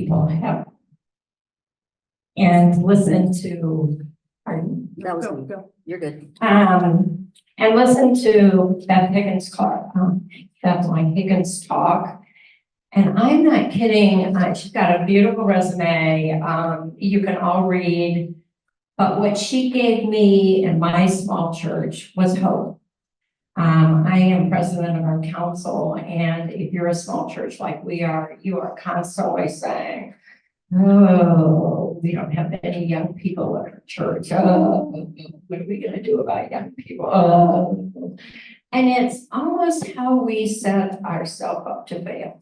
people have. And listen to, pardon? That was me. You're good. And listen to Beth Higgins talk, Beth Long-Higgins talk. And I'm not kidding, she's got a beautiful resume, you can all read, but what she gave me in my small church was hope. I am president of our council, and if you're a small church like we are, you are constantly saying, oh, we don't have any young people in our church. Oh, what are we going to do about young people? Oh. And it's almost how we set ourselves up to fail.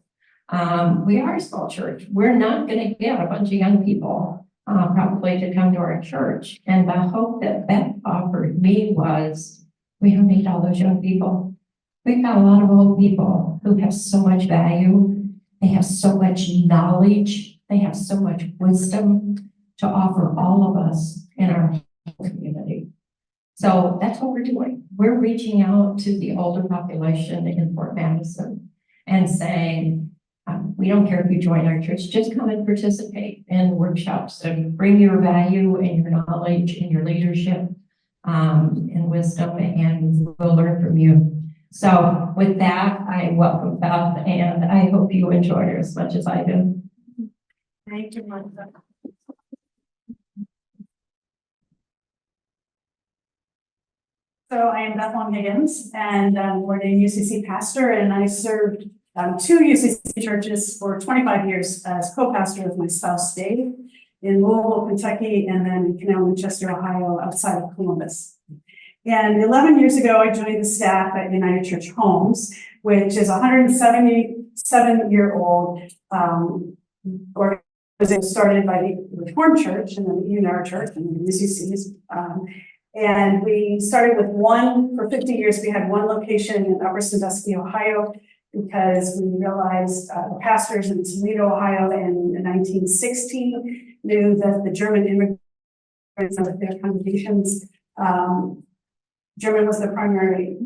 We are a small church. We're not going to get a bunch of young people probably to come to our church. And the hope that Beth offered me was, we don't need all those young people. We've got a lot of old people who have so much value. They have so much knowledge. They have so much wisdom to offer all of us in our community. So that's what we're doing. We're reaching out to the older population in Fort Madison and saying, we don't care if you join our church, just come and participate in workshops and bring your value and your knowledge and your leadership and wisdom, and we'll learn from you. So with that, I welcome Beth, and I hope you enjoy her as much as I do. Thank you, Martha. So I am Beth Long-Higgins, and I'm ordained UCC pastor, and I served two UCC churches for 25 years as co-pastor with my spouse, Dave, in Louisville, Kentucky, and then in Canal, Winchester, Ohio, outside of Columbus. And 11 years ago, I joined the staff at United Church Homes, which is a 177-year-old organization started by the Reformed Church and then the Unara Church and the UCCs. And we started with for 50 years, we had one location in Upper Sandusky, Ohio, because we realized the pastors in Toledo, Ohio in 1916 knew that the German immigrants of their congregations, German was the primary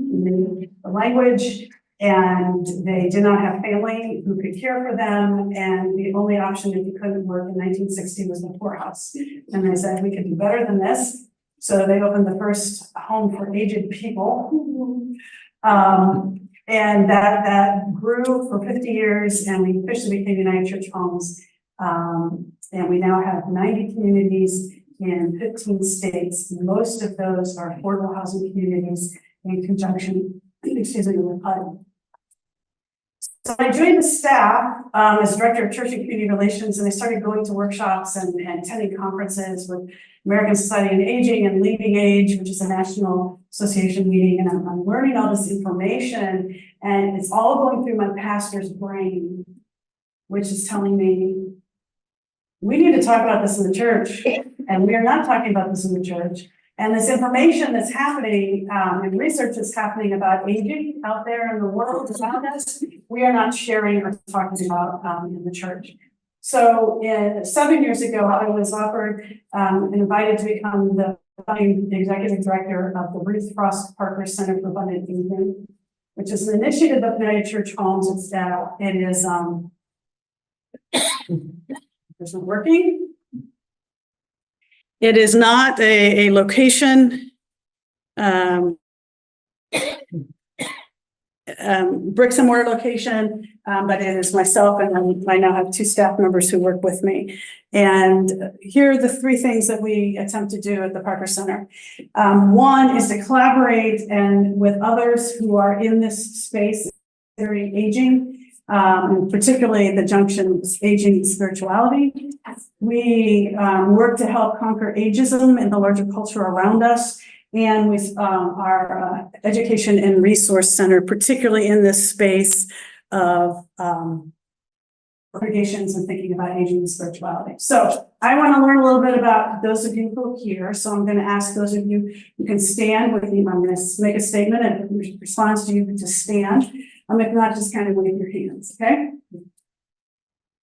language, and they did not have family who could care for them, and the only option if you couldn't work in 1960 was the poorhouse. And they said, we could do better than this. So they opened the first home for aged people. And that grew for 50 years, and we officially became United Church Homes. And we now have 90 communities in 15 states. Most of those are affordable housing communities in conjunction, with HUD. So I joined the staff as Director of Church and Community Relations, and I started going to workshops and attending conferences with American Society on Aging and Leading Age, which is a national association meeting, and I'm learning all this information, and it's all going through my pastor's brain, which is telling me, we need to talk about this in the church, and we are not talking about this in the church. And this information that's happening and research that's happening about aging out there in the world around us, we are not sharing or talking about in the church. So 7 years ago, I was offered and invited to become the executive director of the Ruth Frost Parker Center for Abundant Aging, which is an initiative of United Church Homes. It is there's no working. It is not a location, bricks and mortar location, but it is myself, and I now have 2 staff members who work with me. And here are the 3 things that we attempt to do at the Parker Center. One is to collaborate and with others who are in this space, very aging, particularly the junction of aging and spirituality. We work to help conquer ageism in the larger culture around us, and with our education and resource center, particularly in this space of congregations and thinking about aging and spirituality. So I want to learn a little bit about those of you who are here. So I'm going to ask those of you who can stand with me. I'm going to make a statement, and in response to you to stand. If not, just kind of wave your hands, okay?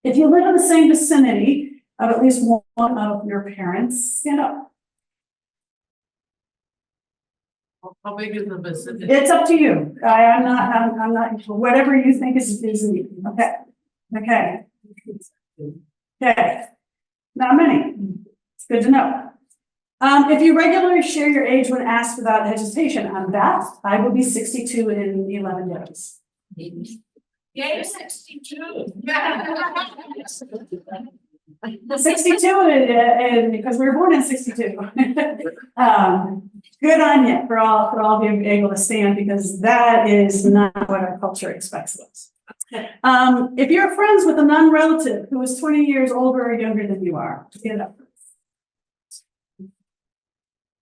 If you live in the same vicinity of at least one of your parents, stand up. How big is the vicinity? It's up to you. I'm not, whatever you think is neat. Okay. Okay. Okay, not many. It's good to know. If you regularly share your age when asked without hesitation, I'm Beth. I will be 62 in 11 days. Yay, 62. 62 and because we were born in 62. Good on you for all being able to stand, because that is not what our culture expects of us. If you're friends with a non-relative who is 20 years older or younger than you are, stand up.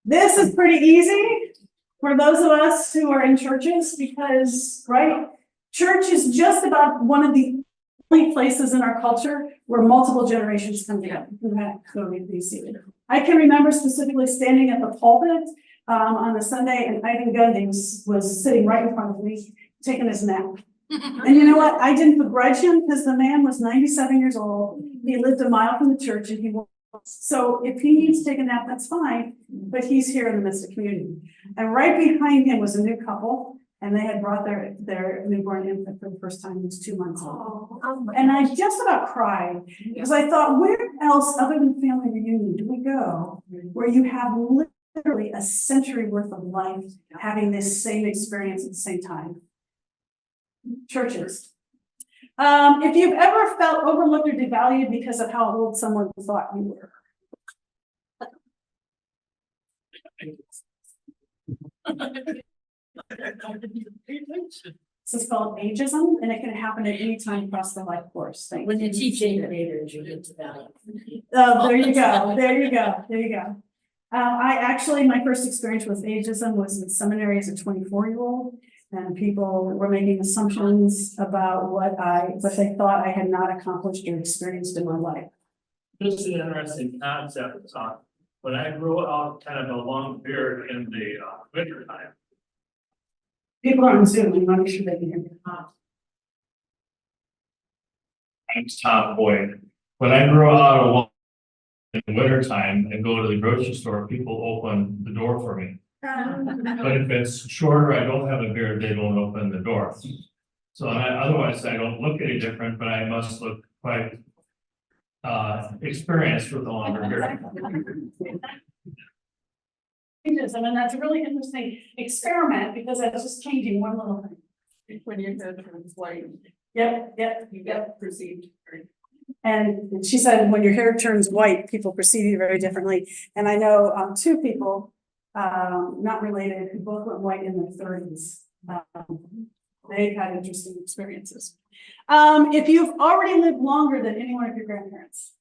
This is pretty easy for those of us who are in churches because, right, church is just about one of the only places in our culture where multiple generations come together. I can remember specifically standing at the pulpit on a Sunday, and Ivan Gundings was sitting right in front of me, taking his nap. And you know what? I didn't begrudge him because the man was 97 years old. He lived a mile from the church, and he was. So if he needs to take a nap, that's fine, but he's here in the midst of community. And right behind him was a new couple, and they had brought their newborn infant for the first time. He was 2 months old. And I just about cried because I thought, where else other than family reunion do we go where you have literally a century worth of life having this same experience at the same time? Churches. If you've ever felt overlooked or devalued because of how old someone thought you were. This is called ageism, and it can happen at any time across the life course. When you teach teenagers, you get to that. Oh, there you go, there you go, there you go. My first experience with ageism was in seminary as a 24-year-old. And people were making assumptions about what they thought I had not accomplished or experienced in my life. This is an interesting concept. When I grew out kind of a long beard in the winter time. People are on Zoom, and I'm sure they can hear me. Thanks, Tom Boyd. When I grew out a long in the winter time and go to the grocery store, people open the door for me. But if it's shorter, I don't have a beard, they don't open the door. So otherwise I don't look any different, but I must look quite experienced with a longer beard. Ageism, and that's a really interesting experiment because that's just changing one little thing. When your head turns white, Yep. you get perceived. And she said, when your hair turns white, people perceive you very differently. And I know two people, not related, who both went white in their 30s. They've had interesting experiences. If you've already lived longer than any one of your grandparents.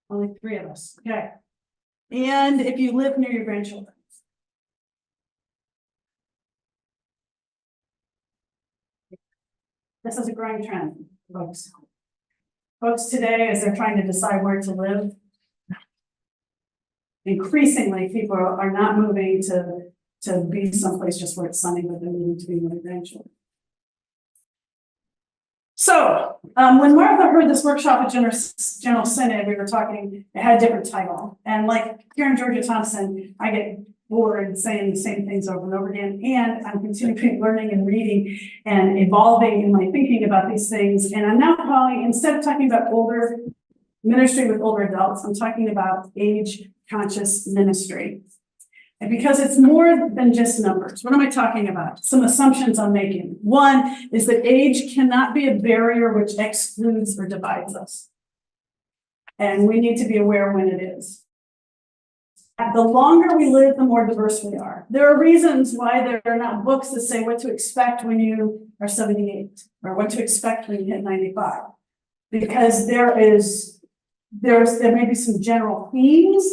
Only 3 of us, okay. And if you live near your grandchildren. This is a growing trend, folks. Folks today, as they're trying to decide where to live, increasingly people are not moving to be someplace just where it's sunny, but they're moving to be with their grandchildren. So when Martha heard this workshop at General Synod, we were talking, it had a different title. And like Karen Georgia Thompson, I get bored saying the same things over and over again. And I'm continuing learning and reading and evolving in my thinking about these things. And I'm now calling, instead of talking about older ministry with older adults, I'm talking about age conscious ministry. And because it's more than just numbers. What am I talking about? Some assumptions I'm making. One is that age cannot be a barrier which excludes or divides us. And we need to be aware when it is. The longer we live, the more diverse we are. There are reasons why there are not books that say what to expect when you are 78 or what to expect when you hit 95. Because there may be some general themes,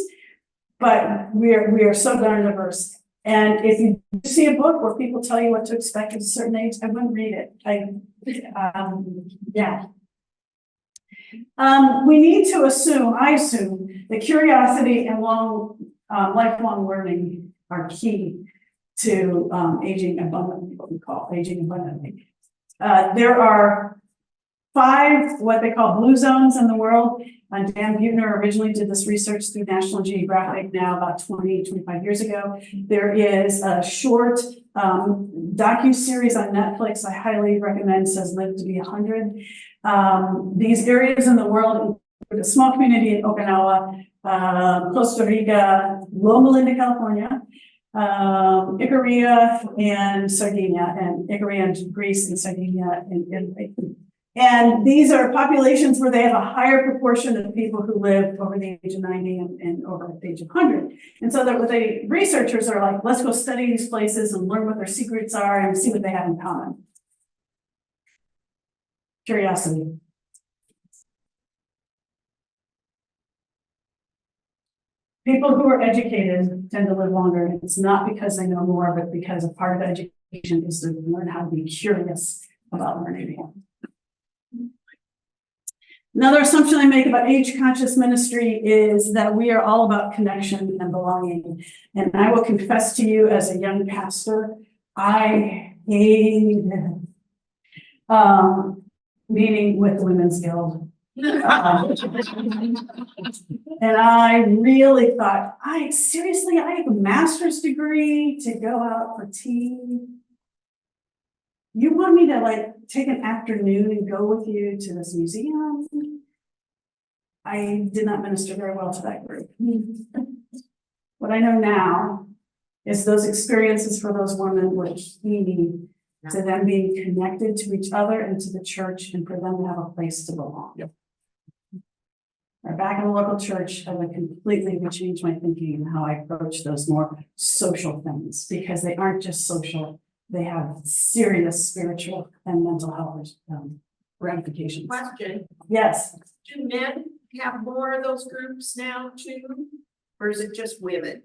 but we are so darn diverse. And if you see a book where people tell you what to expect at a certain age, I wouldn't read it. We need to assume, I assume, that curiosity and lifelong learning are key to aging abundantly, what we call aging abundantly. There are 5 what they call blue zones in the world. Dan Buettner originally did this research through National Geographic now about 20, 25 years ago. There is a short docuseries on Netflix I highly recommend, says Live to be 100. These areas in the world include a small community in Okinawa, Costa Rica, Loma Linda, California, Icaria and Sardinia, and Icaria in Greece and Sardinia in Italy. And these are populations where they have a higher proportion of people who live over the age of 90 and over the age of 100. And so that what the researchers are like, let's go study these places and learn what their secrets are and see what they have in common. Curiosity. People who are educated tend to live longer. It's not because they know more, but because a part of education is to learn how to be curious about learning more. Another assumption I make about age-conscious ministry is that we are all about connection and belonging. And I will confess to you, as a young pastor, I hated meeting with the Women's Guild. And I really thought, I have a master's degree to go out for tea. You want me to like take an afternoon and go with you to this museum? I did not minister very well to that group. What I know now is those experiences for those women were key to them being connected to each other and to the church, and for them to have a place to belong. Yep. Or back in the local church, I would completely change my thinking and how I approach those more social things, because they aren't just social. They have serious spiritual and mental health ramifications. Question, Yes. do men have more of those groups now too? Or is it just women?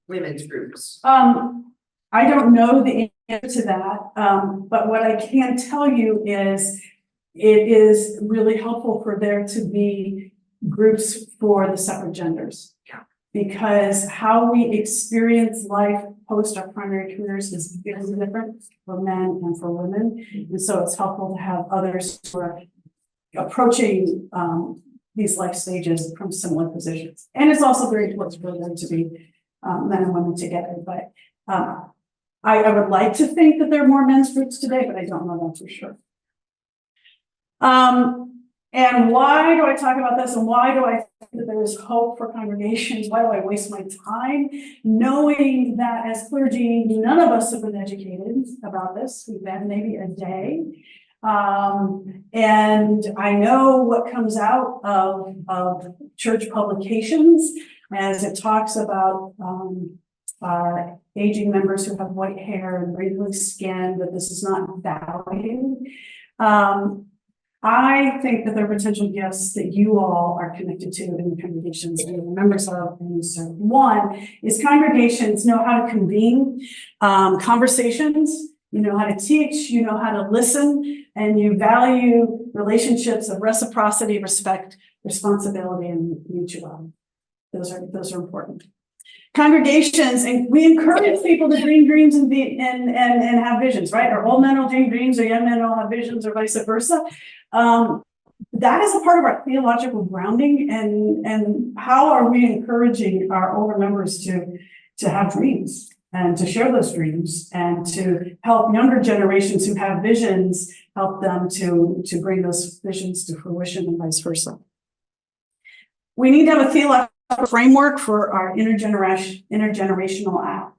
Women's groups? I don't know the answer to that, but what I can tell you is it is really helpful for there to be groups for the separate genders. Yeah. Because how we experience life post our primary careers is very different for men and for women. And so it's helpful to have others who are approaching these life stages from similar positions. And it's also very important for them to be men and women together. But I would like to think that there are more men's groups today, but I don't know that for sure. And why do I talk about this, and why do I think that there is hope for congregations? Why do I waste my time knowing that as clergy, none of us have been educated about this? We've had maybe a day. And I know what comes out of church publications as it talks about our aging members who have white hair and wrinkly skin, that this is not valued. I think that there are potential gifts that you all are connected to in the congregations and the members of and you serve. One is congregations know how to convene conversations, you know how to teach, you know how to listen, and you value relationships of reciprocity, respect, responsibility, and mutuality. Those are important. Congregations, and we encourage people to dream dreams and have visions, right? Or old men will dream dreams, or young men will have visions, or vice versa. That is a part of our theological grounding, and how are we encouraging our older members to have dreams and to share those dreams and to help younger generations who have visions, help them to bring those visions to fruition and vice versa. We need to have a theological framework for our intergenerational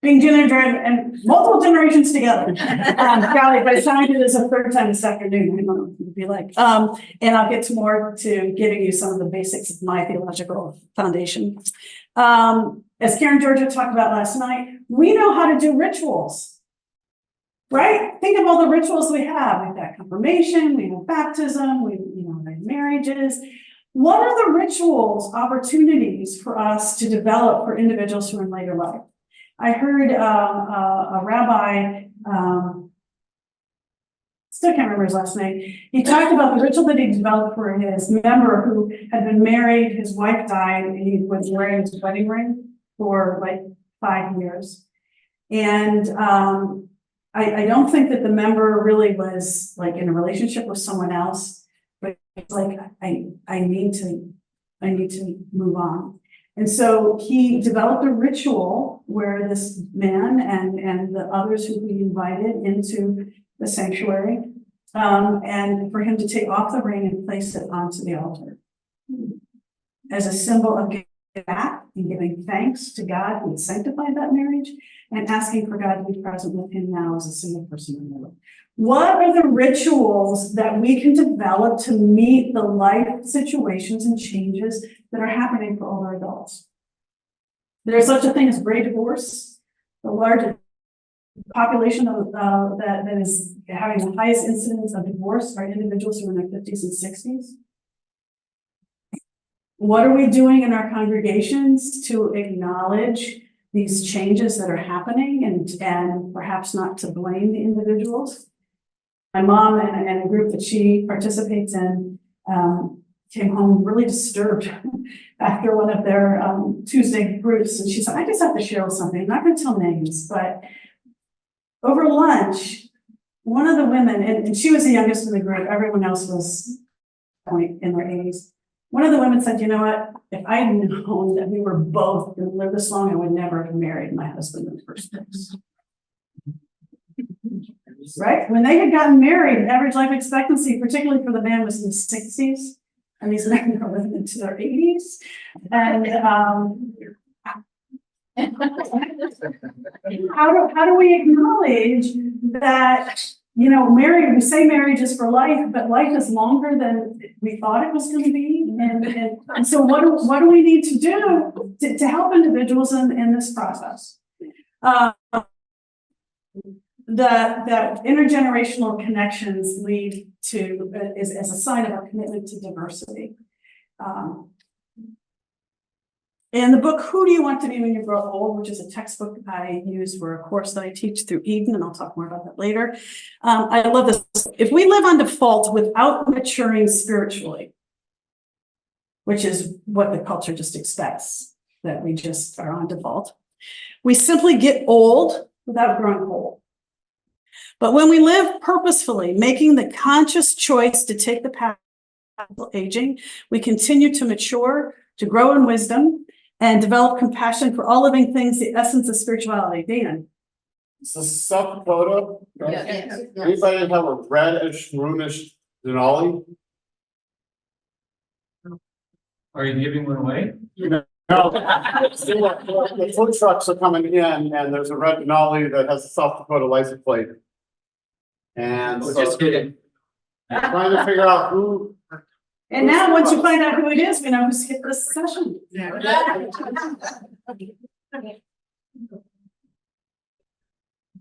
being and multiple generations together. Golly, by the time I do this a third time this afternoon, I don't know what it'd be like. And I'll get to more to giving you some of the basics of my theological foundation. As Karen Georgia talked about last night, we know how to do rituals, right? Think of all the rituals we have. We've got confirmation, we have baptism, we have marriages. What are the rituals, opportunities for us to develop for individuals who are in later life? I heard a rabbi, still can't remember his last name. He talked about the ritual that he developed for his member who had been married, his wife died, and he was wearing his wedding ring for like 5 years. And I don't think that the member really was like in a relationship with someone else. But it's like, I need to move on. And so he developed a ritual where this man and the others who we invited into the sanctuary, and for him to take off the ring and place it onto the altar as a symbol of giving back and giving thanks to God who had sanctified that marriage, and asking for God to be present with him now as a single person in the world. What are the rituals that we can develop to meet the life situations and changes that are happening for older adults? There's such a thing as gray divorce. The largest population of that is having the highest incidence of divorce are individuals who are in their 50s and 60s. What are we doing in our congregations to acknowledge these changes that are happening and perhaps not to blame the individuals? My mom and a group that she participates in came home really disturbed after one of their Tuesday groups. And she said, I just have to share with something. I'm not going to tell names, but over lunch, one of the women, and she was the youngest in the group, everyone else was in their 80s. One of the women said, you know what, if I had known that we were both going to live this long, I would never have married my husband in the first place. Right? When they had gotten married, average life expectancy, particularly for the man, was in the 60s. And these men are living into their 80s. And how do we acknowledge that, you know, we say marriage is for life, but life is longer than we thought it was going to be. And so what do we need to do to help individuals in this process? The intergenerational connections lead to, is as a sign of our commitment to diversity. In the book, Who Do You Want to Be When You Grow Old, which is a textbook I use for a course that I teach through Eden, and I'll talk more about that later. I love this. If we live on default without maturing spiritually, which is what the culture just expects, that we just are on default, we simply get old without growing whole. But when we live purposefully, making the conscious choice to take the path of aging, we continue to mature, to grow in wisdom, and develop compassion for all living things, the essence of spirituality. Dan. It's a South Dakota. Yes. Anybody have a reddish, brownish Denali? Are you giving one away? No. The food trucks are coming in, and there's a red Denali that has a South Dakota license plate. And so Just kidding. trying to figure out who. And now, once you find out who it is, we know who skipped this session.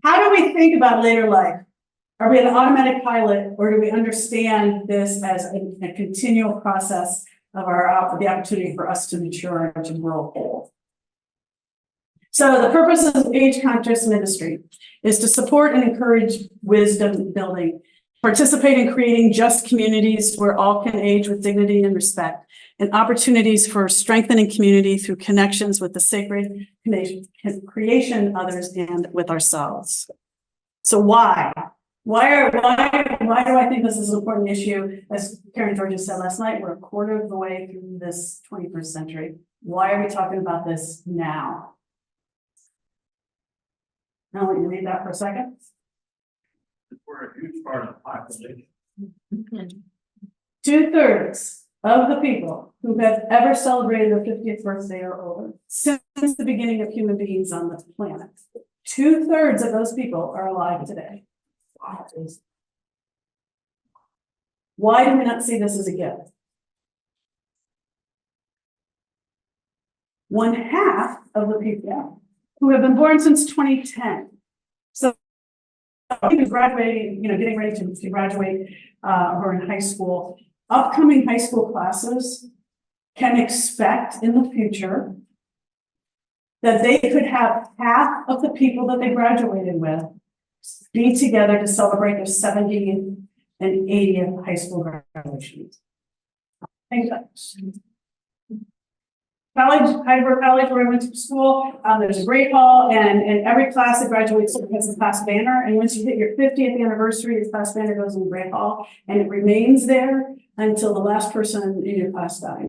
How do we think about later life? Are we an automatic pilot, or do we understand this as a continual process of the opportunity for us to mature and to grow old? So the purpose of Age Conscious Ministry is to support and encourage wisdom building, participate in creating just communities where all can age with dignity and respect, and opportunities for strengthening community through connections with the sacred creation, others, and with ourselves. So why? Why do I think this is an important issue? As Karen Georges said last night, we're a quarter of the way through this 21st century. Why are we talking about this now? I'll let you read that for a second. We're a huge part of the population. 2/3 of the people who have ever celebrated their 50th birthday or older since the beginning of human beings on the planet. 2/3 of those people are alive today. Why do we not see this as a gift? 1/2 of the people who have been born since 2010. So graduating, getting ready to graduate or in high school, upcoming high school classes can expect in the future that they could have half of the people that they graduated with be together to celebrate their 70th and 80th high school graduations. Heidelberg College, where I went to school, there's a great hall, and every class that graduates has a class banner. And once you hit your 50th anniversary, your class banner goes in the great hall, and it remains there until the last person in your class dies.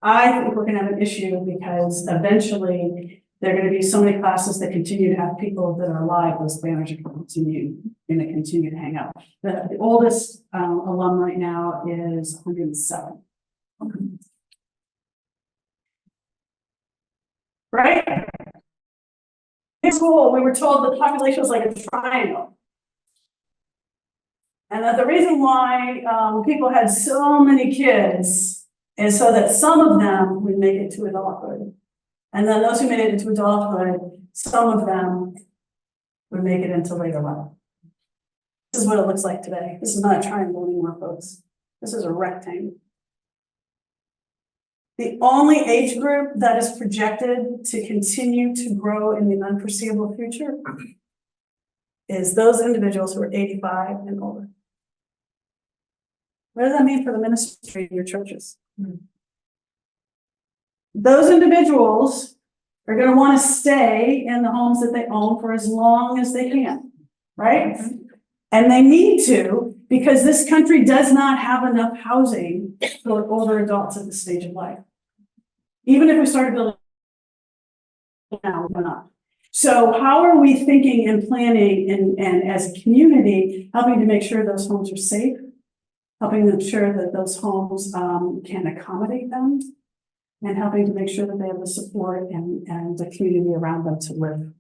I think we're going to have an issue because eventually There are gonna be so many classes that continue to have people that are alive, those banners are gonna continue to hang out. The oldest alum right now is 107. Right? In school, we were told the population was like a triangle. And that the reason why people had so many kids is so that some of them would make it to adulthood. And then those who made it into adulthood, some of them would make it into later life. This is what it looks like today. This is not a triangle anymore, folks. This is a rectangle. The only age group that is projected to continue to grow in the unforeseeable future is those individuals who are 85 and older. What does that mean for the ministry in your churches? Those individuals are going to want to stay in the homes that they own for as long as they can, right? And they need to, because this country does not have enough housing for older adults at this stage of life. Even if we started building now, we're not. So how are we thinking and planning and as a community, helping to make sure those homes are safe, helping them sure that those homes can accommodate them, and helping to make sure that they have the support and the community around them to live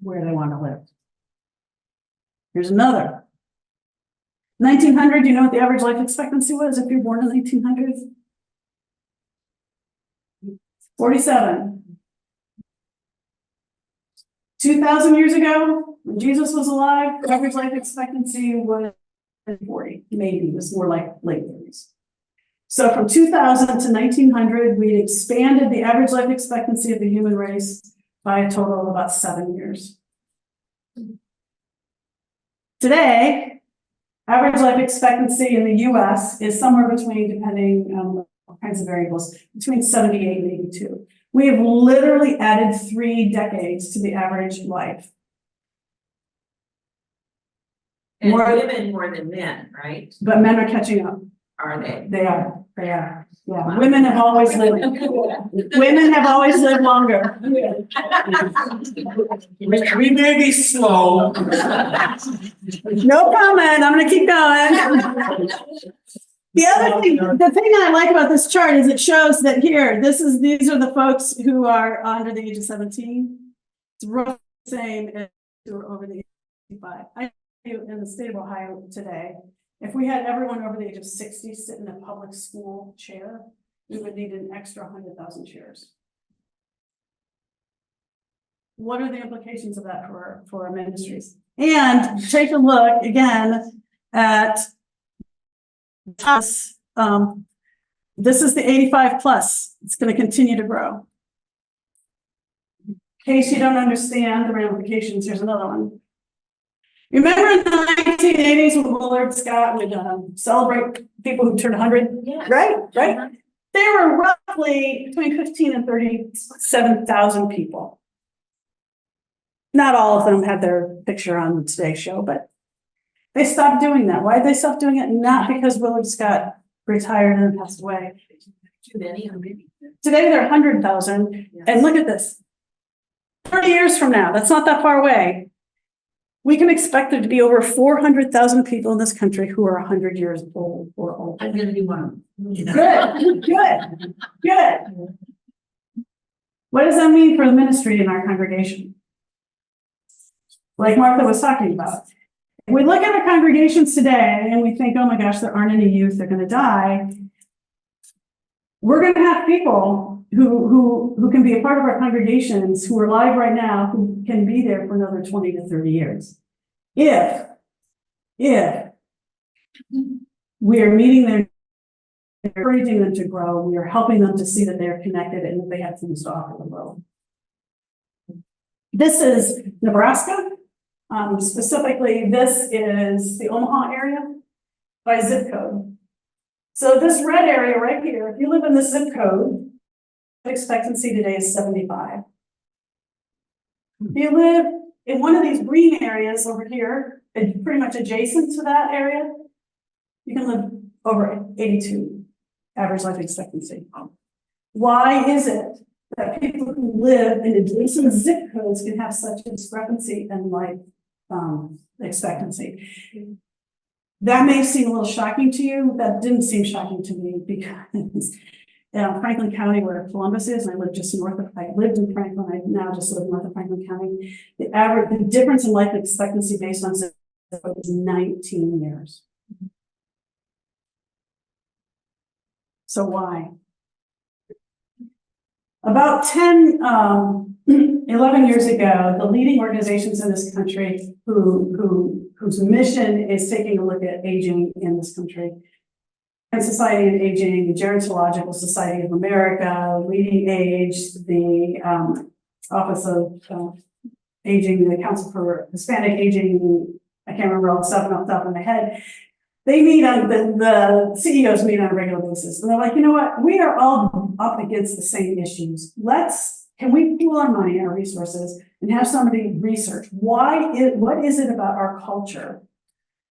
where they want to live. Here's another. 1900, you know what the average life expectancy was if you're born in 1900? 47. 2,000 years ago, when Jesus was alive, the average life expectancy was 40, maybe it was more like late 30s. So from 2000 to 1900, we expanded the average life expectancy of the human race by a total of about 7 years. Today, average life expectancy in the US is somewhere between, depending on all kinds of variables, between 78 and 82. We have literally added 3 decades to the average life. And More- women more than men, right? But men are catching up. Are they? They are. Yeah. Women have always lived. Women have always lived longer. We may be slow. No comment. I'm gonna keep going. The other thing, the thing that I like about this chart is it shows that here, these are the folks who are under the age of 17. It's roughly the same as who are over the age of 55. I do in the state of Ohio today. If we had everyone over the age of 60 sit in a public school chair, we would need an extra 100,000 chairs. What are the implications of that for our ministries? And take a look again at us. This is the 85 plus. It's going to continue to grow. In case you don't understand the ramifications, here's another one. Remember in the 1980s when Willard Scott would celebrate people who turned 100? Yeah. Right? There were roughly between 15 and 37,000 people. Not all of them had their picture on the Today Show, but they stopped doing that. Why did they stop doing it? Not because Willard Scott retired and passed away. Too many, or maybe. Today they're 100,000. And look at this. 30 years from now, that's not that far away. We can expect there to be over 400,000 people in this country who are 100 years old or older. I'm gonna be one of them. Good. What does that mean for the ministry in our congregation? Like Martha was talking about. If we look at our congregations today and we think, oh my gosh, there aren't any youth, they're going to die. We're going to have people who can be a part of our congregations who are alive right now, who can be there for another 20 to 30 years. If we are meeting them, encouraging them to grow, we are helping them to see that they're connected and that they have things to offer the world. This is Nebraska. Specifically, this is the Omaha area by zip code. So this red area right here, if you live in this zip code, expectancy today is 75. If you live in one of these green areas over here, pretty much adjacent to that area, you can live over 82 average life expectancy. Why is it that people who live in adjacent zip codes can have such a discrepancy in life expectancy. That may seem a little shocking to you. That didn't seem shocking to me because Franklin County, where Columbus is, and I lived in Franklin, I now just live north of Franklin County. The difference in life expectancy based on zip code is 19 years. So why? About 11 years ago, the leading organizations in this country whose mission is taking a look at aging in this country, and Society of Aging, the Gerontological Society of America, Leading Age, the Office of Aging, the Council for Hispanic Aging, I can't remember all the stuff off the top of my head. They meet on the CEOs meet on a regular basis, and they're like, you know what? We are all up against the same issues. Can we pool our money and our resources and have somebody research what is it about our culture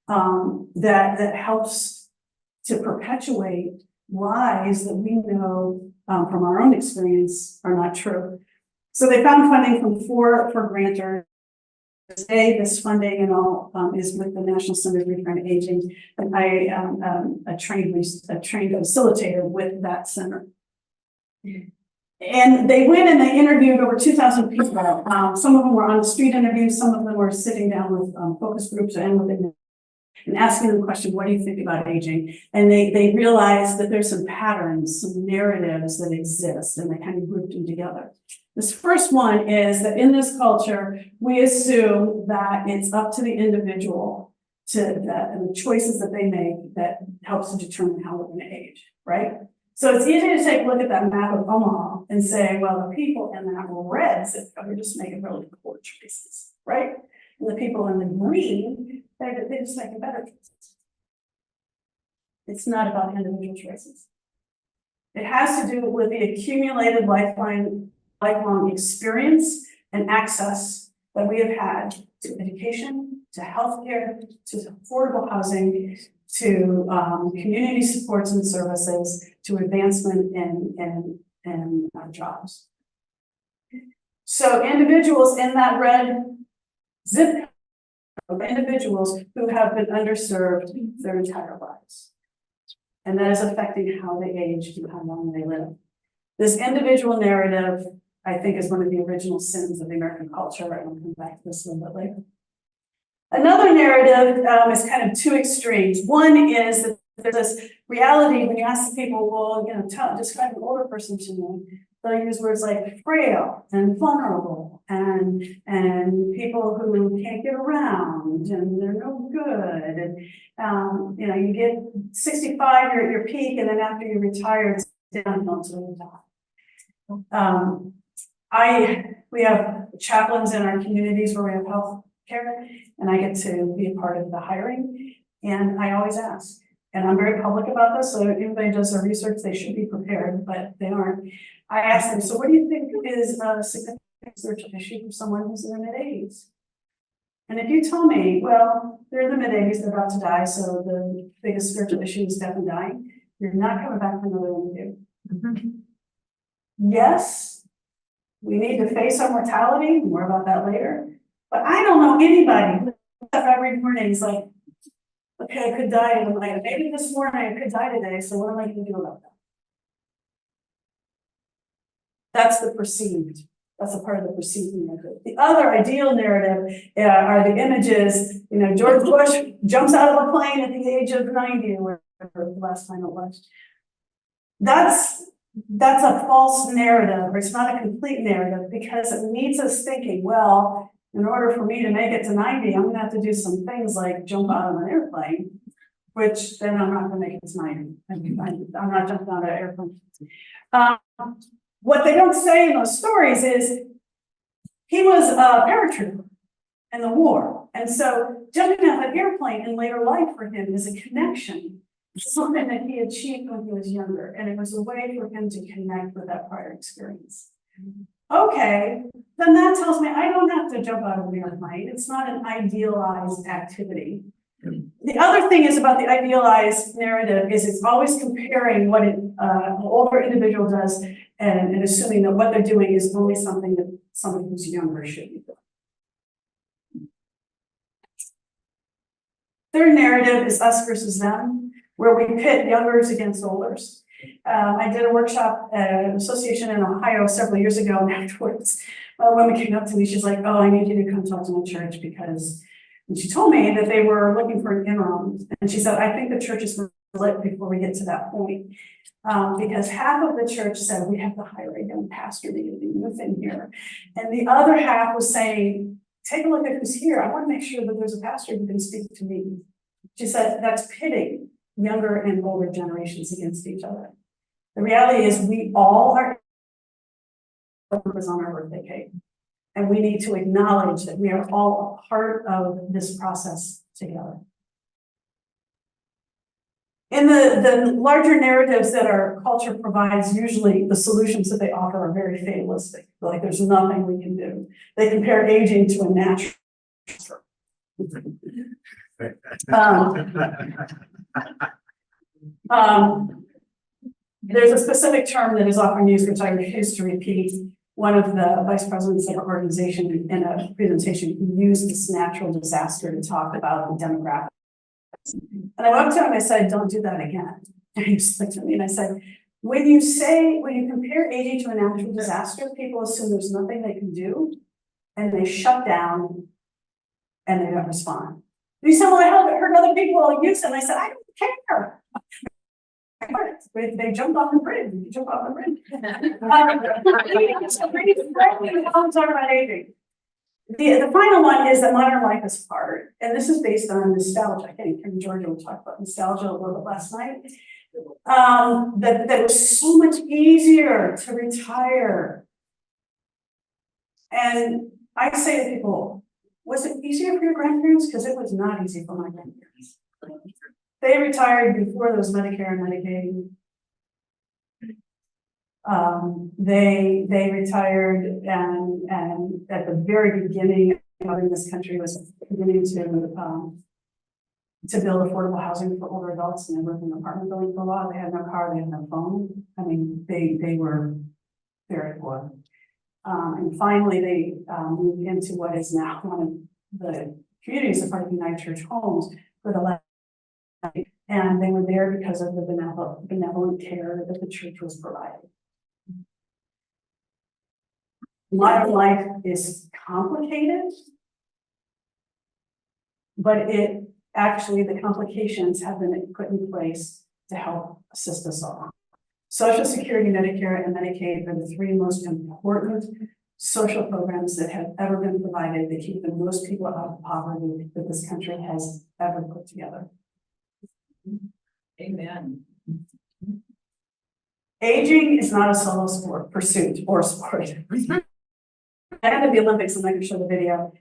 that helps to perpetuate lies that we know from our own experience are not true. So they found funding from four grantors. This funding and all is with the National Center for Aging, and I am a trained facilitator with that center. And they went and they interviewed over 2,000 people. Some of them were on the street interviews, some of them were sitting down with focus groups and within and asking them the question, what do you think about aging? And they realized that there's some patterns, some narratives that exist, and they kind of grouped them together. This first one is that in this culture, we assume that it's up to the individual and the choices that they make that helps to determine how we're going to age, right? So it's easy to take a look at that map of Omaha and say, well, the people in that red zip code are just making really poor choices, right? And the people in the green, they're just making better choices. It's not about individual choices. It has to do with the accumulated lifelong experience and access that we have had to education, to healthcare, to affordable housing, to community supports and services, to advancement in jobs. So individuals in that red zip code, individuals who have been underserved their entire lives. And that is affecting how they age and how long they live. This individual narrative, I think, is one of the original sins of the American culture, and I'll come back to this a little bit later. Another narrative is kind of two extremes. One is that there's this reality when you ask the people, well, describe an older person to me. They'll use words like frail and vulnerable and people who can't get around and they're no good. And you get 65, you're at your peak, and then after you retire, it's downhill until you die. We have chaplains in our communities where we have health care, and I get to be a part of the hiring. And I always ask, and I'm very public about this, so if anybody does their research, they should be prepared, but they aren't. I ask them, so what do you think is a significant spiritual issue for someone who's in their mid-80s? And if you tell me, well, they're in their mid-80s, they're about to die, so the biggest spiritual issue is death and dying, you're not coming back for another interview. Yes, we need to face our mortality, more about that later. But I don't know anybody who every morning is like, okay, I could die, and I'm like, maybe this morning I could die today, so what am I going to do about that? That's the perceived. That's a part of the perceived narrative. The other ideal narrative are the images. George Bush jumps out of a plane at the age of 90, or whatever the last time it was. That's a false narrative, or it's not a complete narrative, because it needs us thinking, well, in order for me to make it to 90, I'm going to have to do some things like jump out of an airplane, which then I'm not going to make it to 90. I'm not jumping out of an airplane. What they don't say in those stories is he was a paratrooper in the war. And so jumping out of an airplane in later life for him is a connection to something that he achieved when he was younger. And it was a way for him to connect with that prior experience. Okay, then that tells me I don't have to jump out of an airplane. It's not an idealized activity. The other thing is about the idealized narrative is it's always comparing what an older individual does and assuming that what they're doing is only something that someone who's younger should be doing. Third narrative is us versus them, where we pit youngers against olders. I did a workshop at an association in Ohio several years ago, and afterwards, a woman came up to me, she's like, oh, I need you to come talk to my church because, and she told me that they were looking for an interim. And she said, I think the church is split before we get to that point. Because half of the church said we have to hire a young pastor to get the youth in here. And the other half was saying, take a look at who's here. I want to make sure that there's a pastor who can speak to me. She said, that's pitting younger and older generations against each other. The reality is we all are on our birthday cake. And we need to acknowledge that we are all a part of this process together. In the larger narratives that our culture provides, usually the solutions that they offer are very fatalistic. Like there's nothing we can do. They compare aging to a natural. There's a specific term that is often used, which I refuse to repeat. One of the vice presidents of our organization in a presentation, he used this natural disaster to talk about the demographics. And I went up to him and I said, don't do that again. And he just looked at me and I said, when you compare aging to a natural disaster, people assume there's nothing they can do and they shut down and they don't respond. And he said, well, I heard other people use it. And I said, I don't care. They jumped off the bridge. You jump off the bridge. Talk about aging. The final one is that modern life is hard, and this is based on nostalgia. I think Kim Georgia will talk about nostalgia a little bit last night. That it was so much easier to retire. And I say to people, was it easier for your grandparents? Because it was not easy for my grandparents. They retired before there was Medicare and Medicaid. They retired and at the very beginning of this country was beginning to build affordable housing for older adults, and they lived in an apartment building for a while. They had no car, they had no phone. I mean, they were very poor. And finally they moved into what is now one of the communities of part of United Church Homes for the last. And they were there because of the benevolent care that the church was providing. Modern life is complicated, but the complications have been put in place to help assist us all. Social Security, Medicare, and Medicaid are the three most important social programs that have ever been provided that keep the most people out of poverty that this country has ever put together. Amen. Aging is not a solo sport, pursuit or sport. At the Olympics, I'm not going to show the video.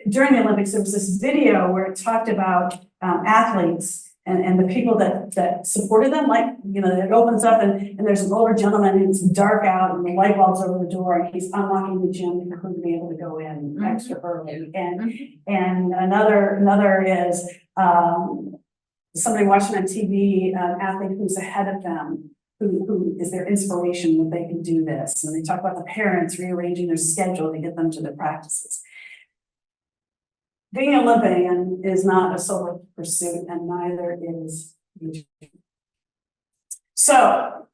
During the Olympics, there was this video where it talked about athletes and the people that supported them. Like, it opens up and there's an older gentleman and it's dark out and the light bulb's over the door and he's unlocking the gym for who to be able to go in extra early. And another is somebody watching on TV, an athlete who's ahead of them, who is their inspiration that they can do this. And they talk about the parents rearranging their schedule to get them to their practices. Being an Olympian is not a solo pursuit, and neither is aging. So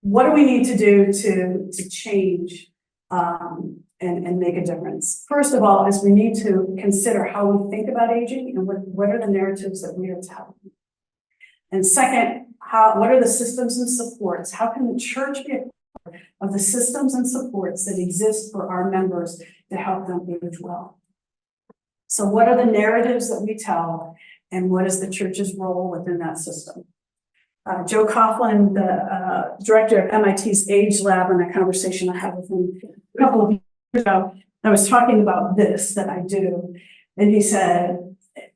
what do we need to do to change and make a difference? First of all, is we need to consider how we think about aging and what are the narratives that we are telling. And second, what are the systems and supports? How can the church be a part of the systems and supports that exist for our members to help them age well? So what are the narratives that we tell, and what is the church's role within that system? Joe Coughlin, the director of MIT's Age Lab, in a conversation I had with him a couple of years ago, I was talking about this that I do, and he said,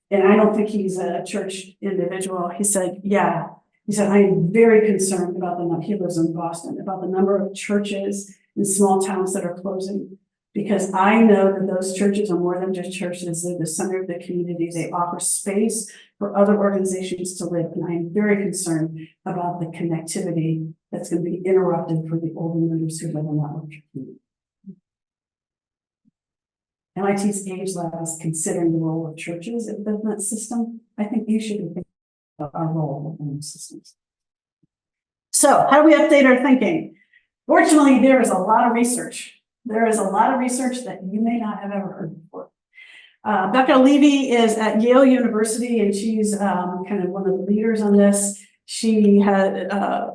and I don't think he's a church individual, he said, yeah. He said, I am very concerned about he lives in Boston, about the number of churches in small towns that are closing. Because I know that those churches are more than just churches, they're the center of the community, they offer space for other organizations to live, and I am very concerned about the connectivity that's gonna be interrupted for the older members who live in that larger community. MIT's age lab is considering the role of churches in that system. I think you should be thinking about our role in those systems. So how do we update our thinking? Fortunately, there is a lot of research. There is a lot of research that you may not have ever heard before. Becca Levy is at Yale University, and she's kind of one of the leaders on this. She had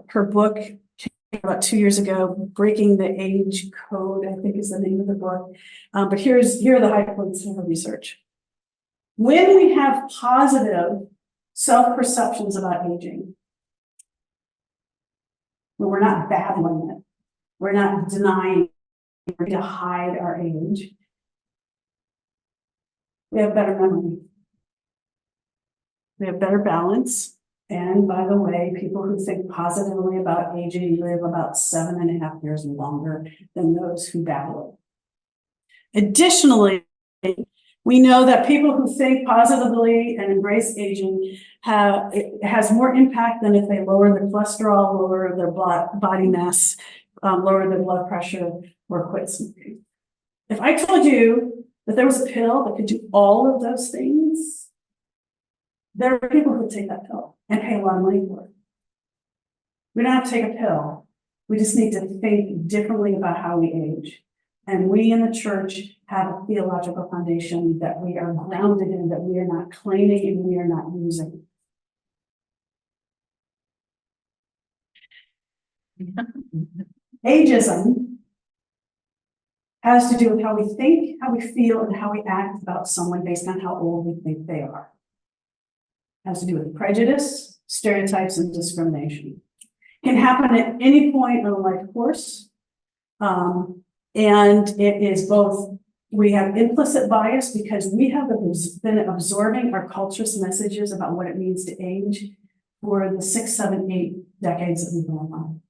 her book about 2 years ago, Breaking the Age Code, I think is the name of the book. But here are the high points of her research. When we have positive self-perceptions about aging, when we're not battling it, we're not denying to hide our age, we have better memory. We have better balance. And by the way, people who think positively about aging live about 7.5 years longer than those who battle it. Additionally, we know that people who think positively and embrace aging it has more impact than if they lower their cholesterol, lower their body mass, lower their blood pressure, or quit smoking. If I told you that there was a pill that could do all of those things, there are people who take that pill and pay a lot of money for it. We don't have to take a pill. We just need to think differently about how we age. And we in the church have a theological foundation that we are grounded in, that we are not claiming and we are not using. Ageism has to do with how we think, how we feel, and how we act about someone based on how old we think they are. It has to do with prejudice, stereotypes, and discrimination. It can happen at any point in a life course. And it is both, we have implicit bias because we have been absorbing our culture's messages about what it means to age for the 6, 7, 8 decades that we've been on.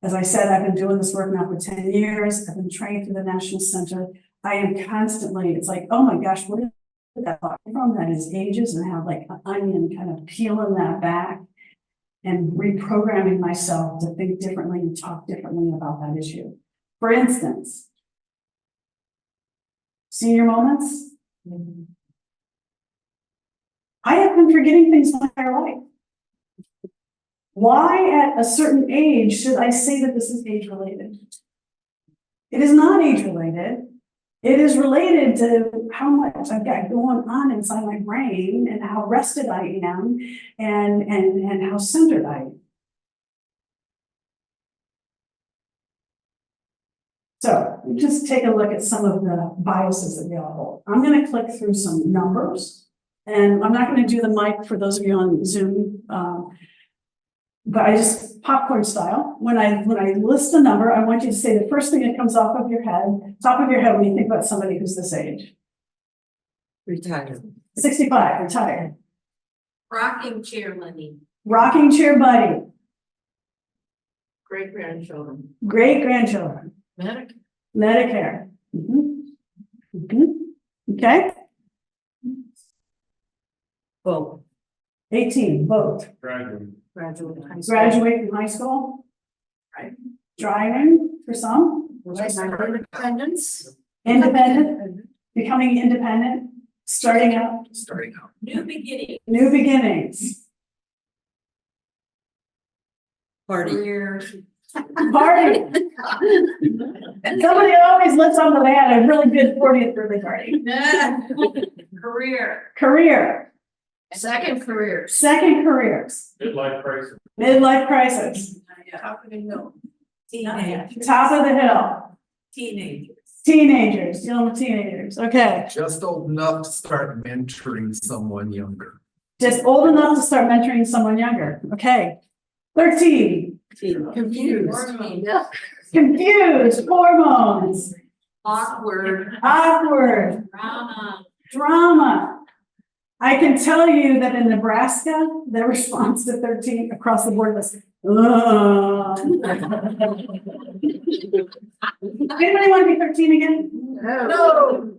As I said, I've been doing this work now for 10 years. I've been trained through the National Center. I am constantly, it's like, oh my gosh, where did that come from? That is ages, and have like an onion kind of peeling that back and reprogramming myself to think differently and talk differently about that issue. For instance, senior moments. I have been forgetting things my entire life. Why at a certain age should I say that this is age-related? It is not age-related. It is related to how much I've got going on inside my brain and how rested I am and how centered I am. So just take a look at some of the biases that we all hold. I'm going to click through some numbers, and I'm not going to do the mic for those of you on Zoom. But I just popcorn style. When I list a number, I want you to say the first thing that comes off of your head, top of your head when you think about somebody who's this age. Retired. 65, retired. Rocking chair money, Rocking chair buddy. great grandchildren. Great grandchildren. Medicare. Medicare. Okay. Vote. 18, vote. Graduate. Graduate high school. Graduate from high school. Driving for some. Independence. Independent. Becoming independent. Starting out. New beginning. New beginnings. Party. Party. Somebody always lets on that they had a really good 40th birthday party. Career. Career. Second careers. Second careers. Midlife crisis. Midlife crisis. Top of the hill. Top of the hill. Teenagers. Teenagers. Dealing with teenagers. Okay. Just old enough to start mentoring someone younger. Just old enough to start mentoring someone younger. Okay. 13. Confused. Confused. Hormones. Awkward. Awkward. Drama. Drama. I can tell you that in Nebraska, their response to 13 across the board was Anybody want to be 13 again? No.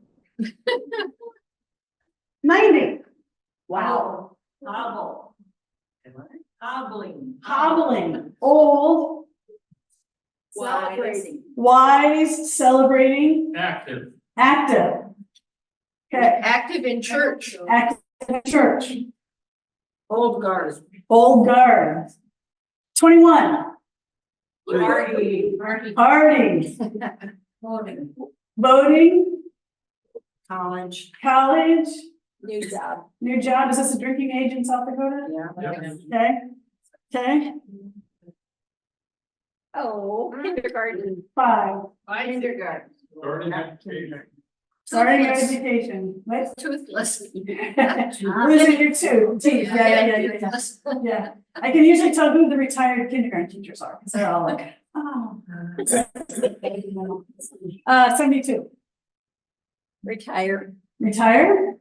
90. Wow. Hobble. Hobbling. Hobbling, old, Celebrating. wise, celebrating, Active. active. Okay, Active in church. active in church, Old guard. old guard. 21, Party. party, Voting. voting, College. college, New job. new job. Is this a drinking age in South Dakota? Yeah. Okay, okay, Oh, kindergarten. 5, Kindergarten. starting your education. What? Toothless. Losing your teeth, yeah. I can usually tell who the retired kindergarten teachers are, because they're all like, oh. 72, Retire. retire,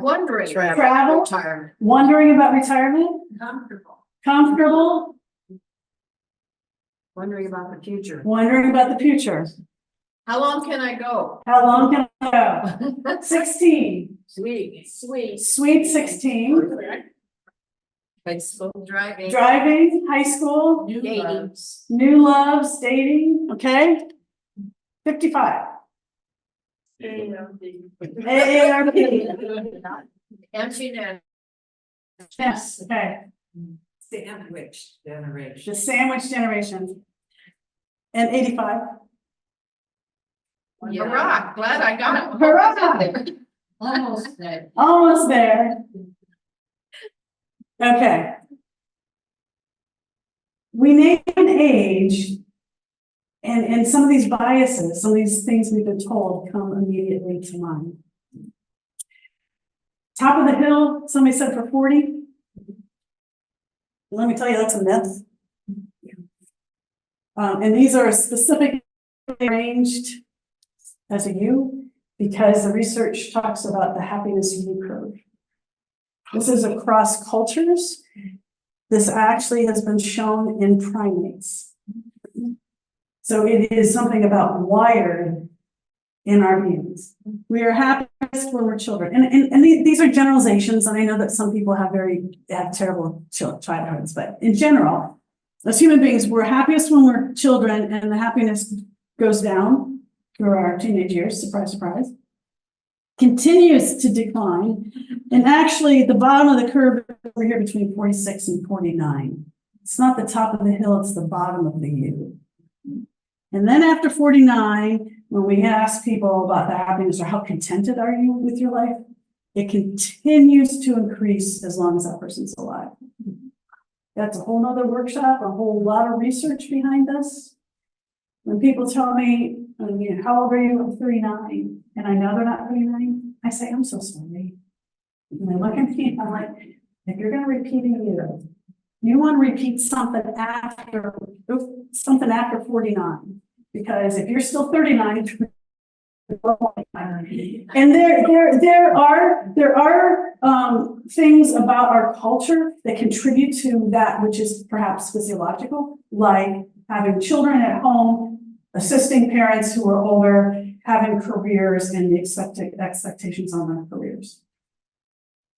Wondering. Travel. Retire. wondering about retirement, Comfortable. comfortable, Wondering about the future. wondering about the future. How long can I go? How long can I go? 16, Sweet. sweet 16, High school. Driving. driving, high school, Dating. new loves, dating, okay? 55, AARP, Empty net. yes, okay, Sandwich generation. the sandwich generation. And 85. Hurrah, glad I got it. Hurrah! Almost there. Almost there. Okay. We name an age, and some of these biases, some of these things we've been told come immediately to mind. Top of the hill, somebody said for 40. Let me tell you, that's a myth. And these are specifically arranged as a U because the research talks about the happiness U curve. This is across cultures. This actually has been shown in primates. So it is something about wired in our beings. We are happiest when we're children. And these are generalizations, and I know that some people have terrible childhoods, but in general, as human beings, we're happiest when we're children, and the happiness goes down through our teenage years, surprise, surprise, continues to decline. And actually, the bottom of the curve over here between 46 and 49. It's not the top of the hill, it's the bottom of the U. And then after 49, when we ask people about the happiness or how contented are you with your life, it continues to increase as long as that person's alive. That's a whole nother workshop, a whole lot of research behind this. When people tell me, how old are you? I'm 39, and I know they're not 39, I say, I'm so sorry. And they look at me, I'm like, if you're gonna repeat a year, you want to repeat something after 49, because if you're still 39, and there are things about our culture that contribute to that which is perhaps physiological, like having children at home, assisting parents who are older, having careers, and the expectations on their careers.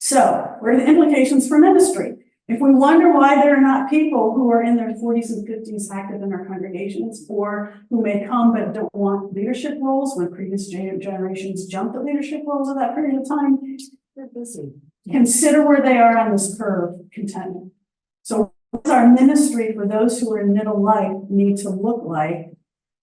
So, what are the implications for ministry? If we wonder why there are not people who are in their 40s and 50s active in our congregations, or who may come but don't want leadership roles when previous generations jumped at leadership roles at that period of time, they're busy. Consider where they are on this curve, contentment. So what does our ministry for those who are in middle life need to look like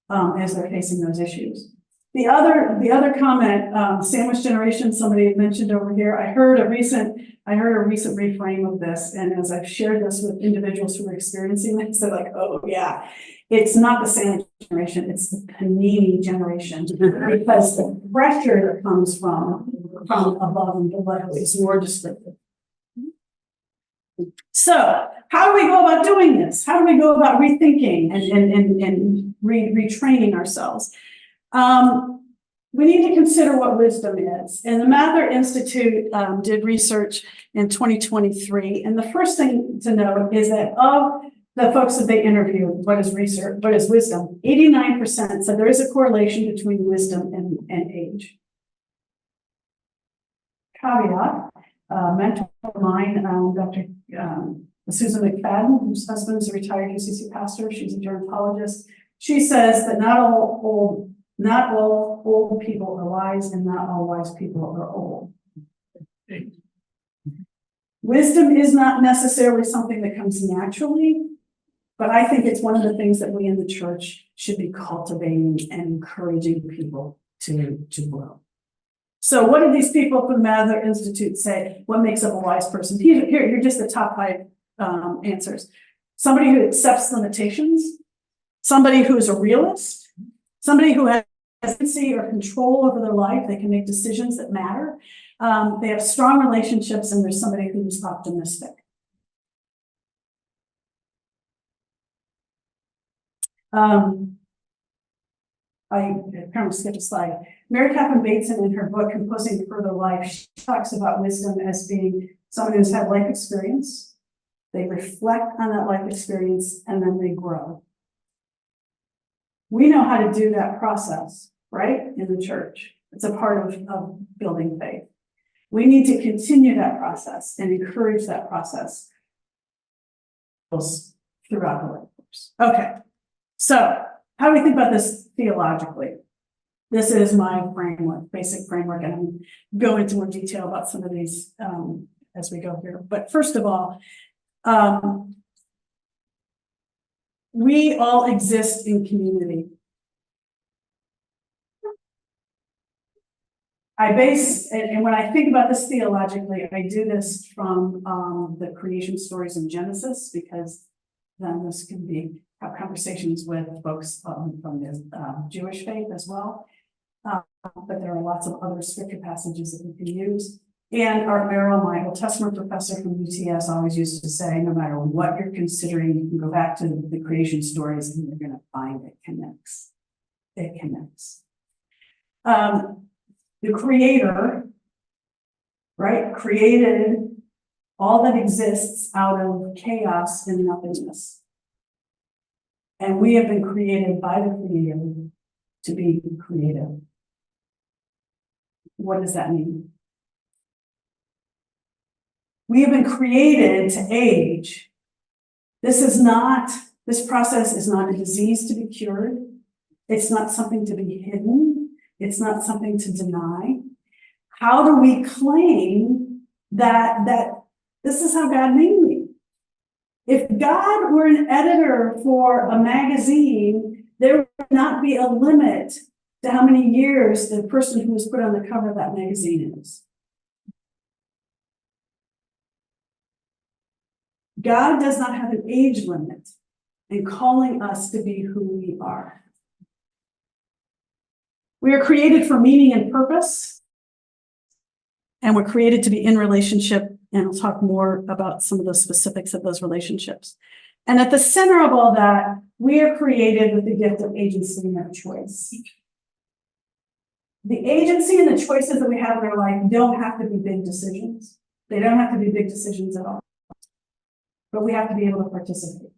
as they're facing those issues? The other comment, sandwich generation, somebody had mentioned over here. I heard a recent reframe of this, and as I've shared this with individuals who are experiencing this, they're like, "Oh yeah, it's not the sandwich generation; it's the panini generation," because the pressure that comes from above and below is more descriptive. So, how do we go about doing this? How do we go about rethinking and retraining ourselves? we need to consider what wisdom is. And the Mather Institute did research in 2023. And the first thing to know is that of the folks that they interviewed, what is wisdom? 89% said there is a correlation between wisdom and age. Caveat, a mentor of mine, Dr. Susan McFadden, whose husband is a retired UCC pastor, she's a gerontologist. She says that not all old people are wise, and not all wise people are old. Wisdom is not necessarily something that comes naturally, but I think it's one of the things that we in the church should be cultivating and encouraging people to grow. So what did these people from the Mather Institute say? What makes up a wise person? Here, just the top 5 answers. Somebody who accepts limitations, somebody who's a realist, somebody who has agency or control over their life, they can make decisions that matter. They have strong relationships, and there's somebody who's optimistic. I kind of skipped a slide. Mary Catherine Bateson, in her book, Composing Further Life, she talks about wisdom as being someone who's had life experience. They reflect on that life experience, and then they grow. We know how to do that process, right, in the church. It's a part of building faith. We need to continue that process and encourage that process throughout the life course. Okay, so how do we think about this theologically? This is my framework, basic framework, and I'm go into more detail about some of these as we go here. But first of all, we all exist in community. And when I think about this theologically, I do this from the creation stories in Genesis, because then this can have conversations with folks from the Jewish faith as well. But there are lots of other scripture passages that we can use. And Art Merrill, my Old Testament professor from UTS, always used to say, no matter what you're considering, you can go back to the creation stories and you're going to find it connects. It connects. The Creator, right, created all that exists out of chaos and nothingness. And we have been created by the Creator to be creative. What does that mean? We have been created to age. This process is not a disease to be cured. It's not something to be hidden. It's not something to deny. How do we claim that this is how God made me? If God were an editor for a magazine, there would not be a limit to how many years the person who was put on the cover of that magazine is. God does not have an age limit in calling us to be who we are. We are created for meaning and purpose, and we're created to be in relationship, and I'll talk more about some of the specifics of those relationships. And at the center of all that, we are created with the gift of agency and choice. The agency and the choices that we have in our life don't have to be big decisions. They don't have to be big decisions at all. But we have to be able to participate.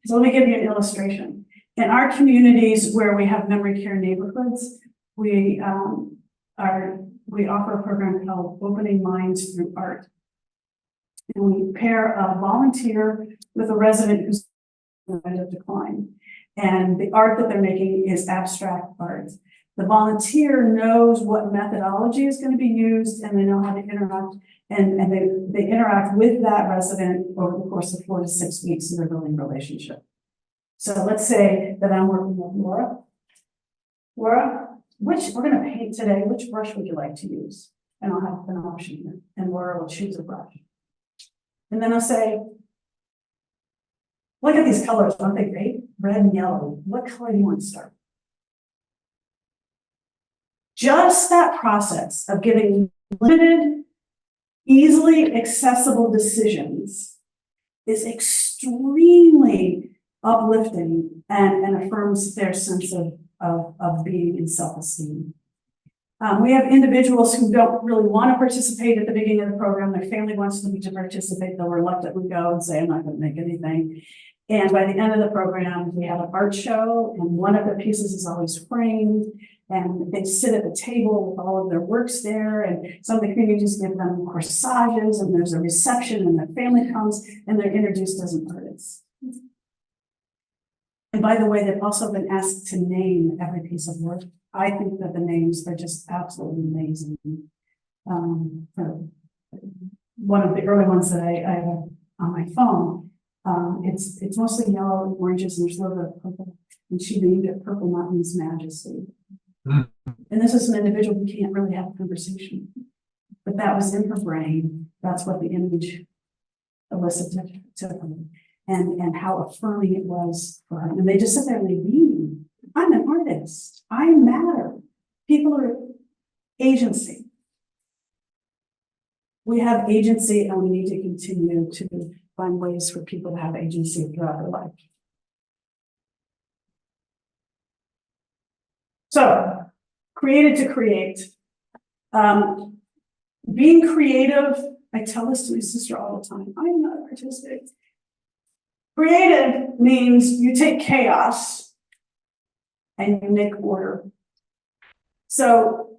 So let me give you an illustration. In our communities where we have memory care neighborhoods, we offer a program called Opening Minds Through Art. And we pair a volunteer with a resident who's in of decline. And the art that they're making is abstract art. The volunteer knows what methodology is going to be used, and they know how to interact, and they interact with that resident over the course of 4 to 6 weeks, and they're building a relationship. So let's say that I'm working with Laura. Laura, we're going to paint today. Which brush would you like to use? And I'll have an option here, and Laura will choose a brush. And then I'll say, look at these colors, aren't they great? Red and yellow. What color do you want to start? Just that process of giving limited, easily accessible decisions is extremely uplifting and affirms their sense of being in self-esteem. We have individuals who don't really want to participate at the beginning of the program. Their family wants them to participate. They'll reluctantly go and say, I'm not going to make anything. And by the end of the program, we have an art show, and one of the pieces is always framed. And they sit at the table with all of their works there, and some of the communities give them corsages, and there's a reception, and their family comes, and they're introduced as an artist. And by the way, they've also been asked to name every piece of work. I think that the names are just absolutely amazing. One of the early ones that I have on my phone, it's mostly yellow and oranges, and there's a little bit of purple, and she named it Purple Mountain's Majesty. And this is an individual who can't really have a conversation, but that was in her brain. That's what the image elicited to her, and how affirming it was for her. And they just sit there and they beam. I'm an artist. I matter. People are agency. We have agency, and we need to continue to find ways for people to have agency throughout their life. So, created to create. Being creative, I tell this to my sister all the time. I'm not artistic. Creative means you take chaos and you make order. So,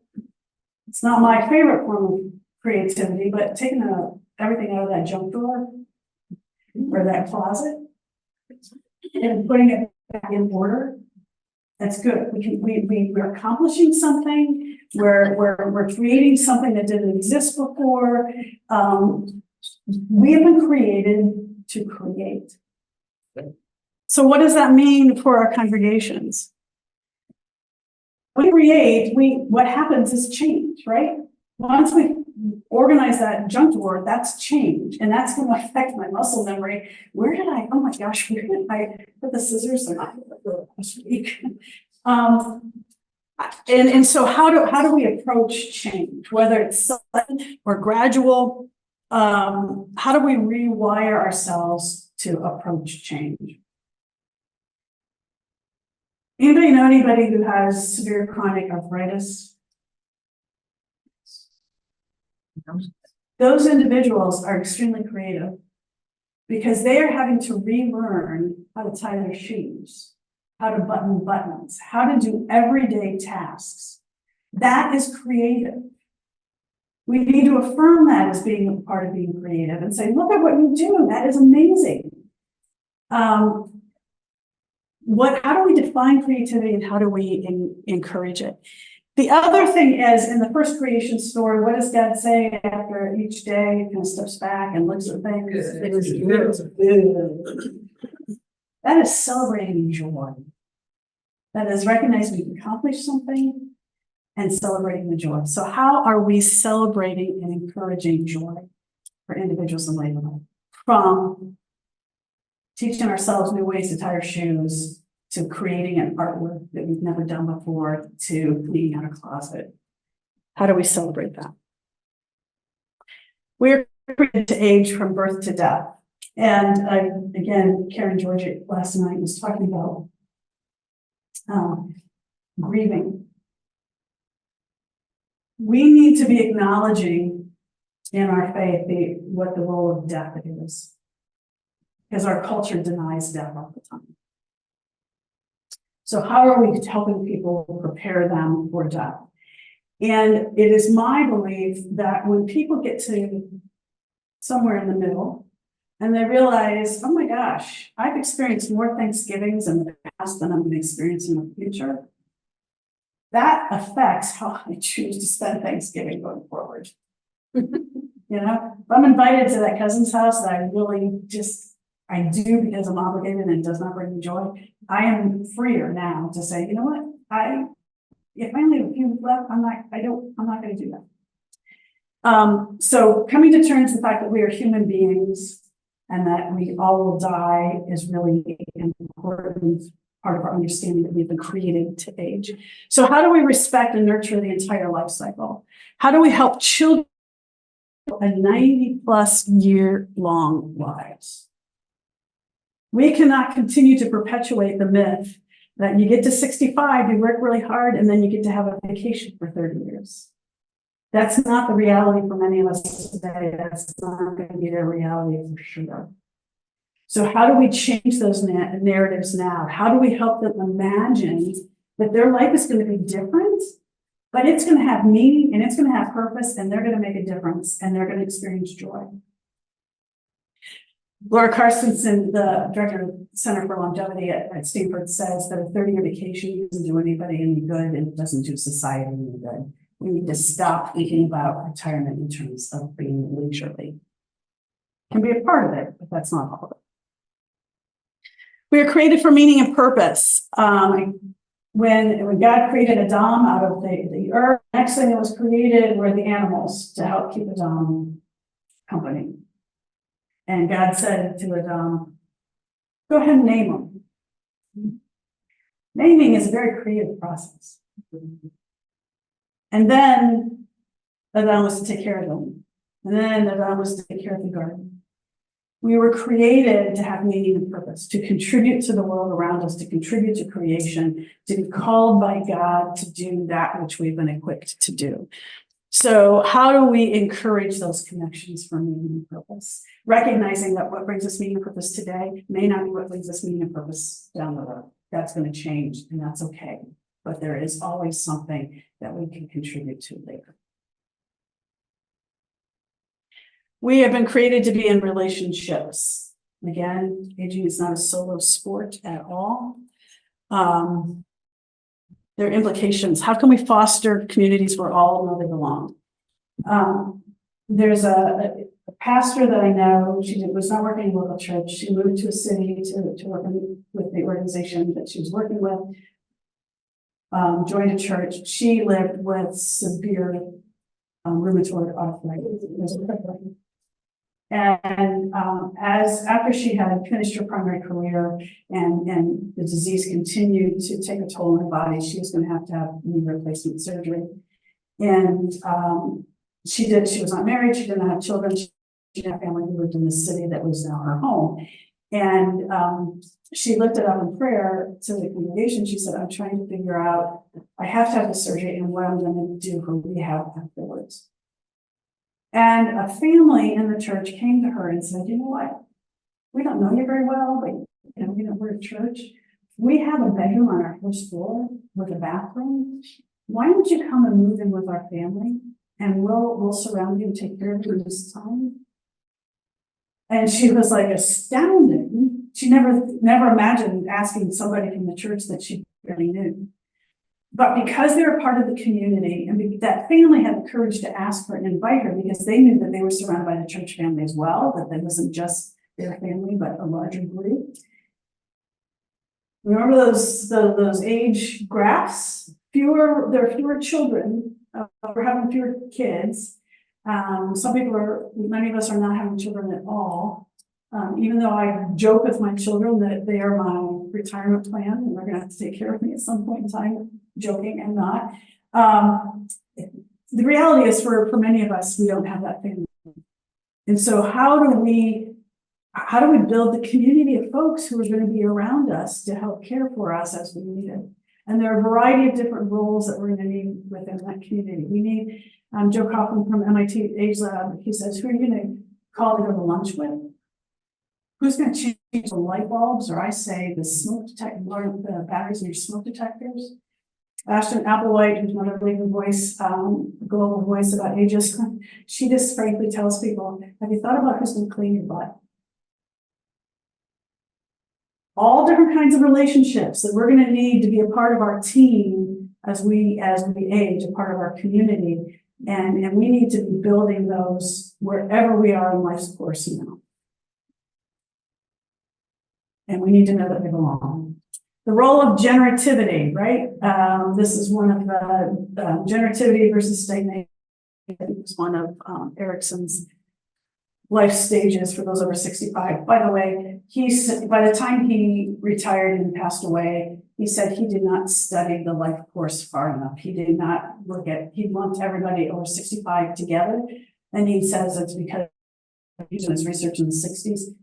it's not my favorite form of creativity, but taking everything out of that junk drawer or that closet and putting it back in order. That's good. We're accomplishing something. We're creating something that didn't exist before. We have been created to create. So what does that mean for our congregations? When we create, what happens is change, right? Once we organize that junk drawer, that's change, and that's going to affect my muscle memory. Where did I? Oh my gosh, where did I put the scissors? Last week. And so how do we approach change, whether it's sudden or gradual? How do we rewire ourselves to approach change? Anybody know anybody who has severe chronic arthritis? Those individuals are extremely creative because they are having to relearn how to tie their shoes, how to button buttons, how to do everyday tasks. That is creative. We need to affirm that as being a part of being creative and say, look at what you do. That is amazing. How do we define creativity and how do we encourage it? The other thing is, in the first creation story, what does God say after each day? He kind of steps back and looks at things. It is good. That is celebrating joy. That is recognizing we've accomplished something and celebrating the joy. So how are we celebrating and encouraging joy for individuals in labor life? From teaching ourselves new ways to tie our shoes, to creating an artwork that we've never done before, to cleaning out a closet. How do we celebrate that? We're created to age from birth to death. And again, Karen Georgia last night was talking about grieving. We need to be acknowledging in our faith what the role of death is, because our culture denies death all the time. So how are we helping people prepare them for death? And it is my belief that when people get to somewhere in the middle and they realize, oh my gosh, I've experienced more Thanksgivings in the past than I'm going to experience in the future, that affects how I choose to spend Thanksgiving going forward. You know, if I'm invited to that cousin's house that I really I do because I'm obligated and it does not bring me joy, I am freer now to say, you know what, if I only have a few left, I'm not going to do that. So coming to terms with the fact that we are human beings and that we all will die is really an important part of our understanding that we've been created to age. So how do we respect and nurture the entire life cycle? How do we help children a 90+ year long lives? We cannot continue to perpetuate the myth That you get to 65, you work really hard, and then you get to have a vacation for 30 years. That's not the reality for many of us today. That's not going to be their reality for sure. So how do we change those narratives now? How do we help them imagine that their life is going to be different, but it's going to have meaning and it's going to have purpose and they're going to make a difference and they're going to experience joy? Laura Carstensen, the director of the Center for Longevity at Stanford, says that a 30-year vacation doesn't do anybody any good and it doesn't do society any good. We need to stop thinking about retirement in terms of being leisurely. Can be a part of it, but that's not all of it. We are created for meaning and purpose. When God created Adam out of the earth, the next thing that was created were the animals to help keep Adam company. And God said to Adam, go ahead and name them. Naming is a very creative process. And then Adam was to take care of them. And then Adam was to take care of the garden. We were created to have meaning and purpose, to contribute to the world around us, to contribute to creation, to be called by God to do that which we've been equipped to do. So how do we encourage those connections for meaning and purpose? Recognizing that what brings us meaning and purpose today may not be what brings us meaning and purpose down the road. That's going to change, and that's okay. But there is always something that we can contribute to later. We have been created to be in relationships. Again, aging is not a solo sport at all. There are implications. How can we foster communities where all know they belong? There's a pastor that I know, she was not working in a local church. She moved to a city to work with the organization that she was working with, joined a church. She lived with severe rheumatoid arthritis. And after she had finished her primary career and the disease continued to take a toll on her body, she was going to have knee replacement surgery. And she was not married, she didn't have children, she didn't have family who lived in the city that was now her home. And she lifted up in prayer to the congregation. She said, I'm trying to figure out, I have to have the surgery and what I'm going to do for rehab afterwards. And a family in the church came to her and said, you know what? We don't know you very well, but we're a church. We have a bedroom on our first floor with a bathroom. Why don't you come and move in with our family and we'll surround you and take care of you this time? And she was like astounded. She never imagined asking somebody from the church that she barely knew. But because they were part of the community and that family had the courage to ask her and invite her because they knew that they were surrounded by the church family as well, that it wasn't just their family, but a larger group. Remember those age graphs? There are fewer children, we're having fewer kids. Many of us are not having children at all. Even though I joke with my children that they are my retirement plan and they're going to have to take care of me at some point in time, joking and not. The reality is for many of us, we don't have that family. And so how do we build the community of folks who are going to be around us to help care for us as we need it? And there are a variety of different roles that we're going to need within that community. We need Joe Kaufman from MIT Age Lab. He says, who are you going to call to go to lunch with? Who's going to change the light bulbs, or I say the smoke detector, the batteries in your smoke detectors? Ashton Applewhite, who's another leading voice, global voice about ages, she just frankly tells people, have you thought about who's going to clean your butt? All different kinds of relationships that we're going to need to be a part of our team as we age, a part of our community, and we need to be building those wherever we are in life's course now. And we need to know that we belong. The role of generativity, right? This is one of the generativity versus stagnation. It's one of Erickson's life stages for those over 65. By the way, by the time he retired and passed away, he said he did not study the life course far enough. He did not he lumped everybody over 65 together. And he says it's because he was doing his research in the 60s.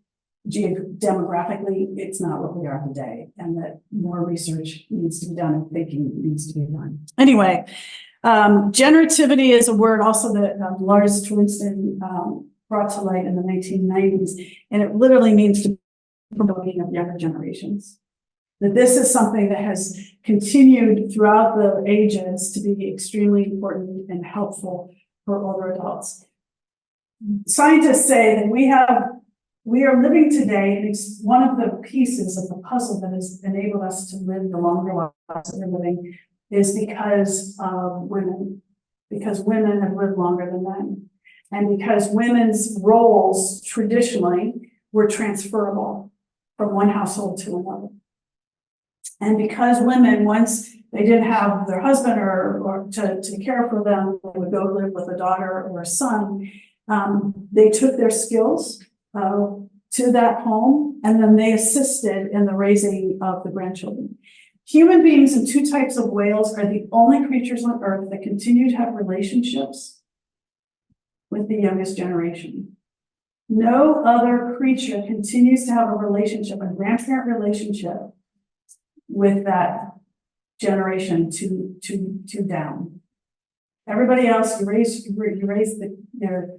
demographically, it's not what we are today, and that more research needs to be done and thinking needs to be done. Anyway, generativity is a word also that Lars Twinston brought to light in the 1990s, and it literally means to promoting of younger generations. That this is something that has continued throughout the ages to be extremely important and helpful for older adults. Scientists say that we are living today, and it's one of the pieces of the puzzle that has enabled us to live the longer lives that we're living is because of women, because women have lived longer than men, and because women's roles traditionally were transferable from one household to another. And because women, once they didn't have their husband or to care for them, they would go live with a daughter or a son, they took their skills to that home, and then they assisted in the raising of the grandchildren. Human beings and two types of whales are the only creatures on Earth that continue to have relationships with the youngest generation. No other creature continues to have a relationship, a grandparent relationship, with that generation to down. Everybody else, you raise their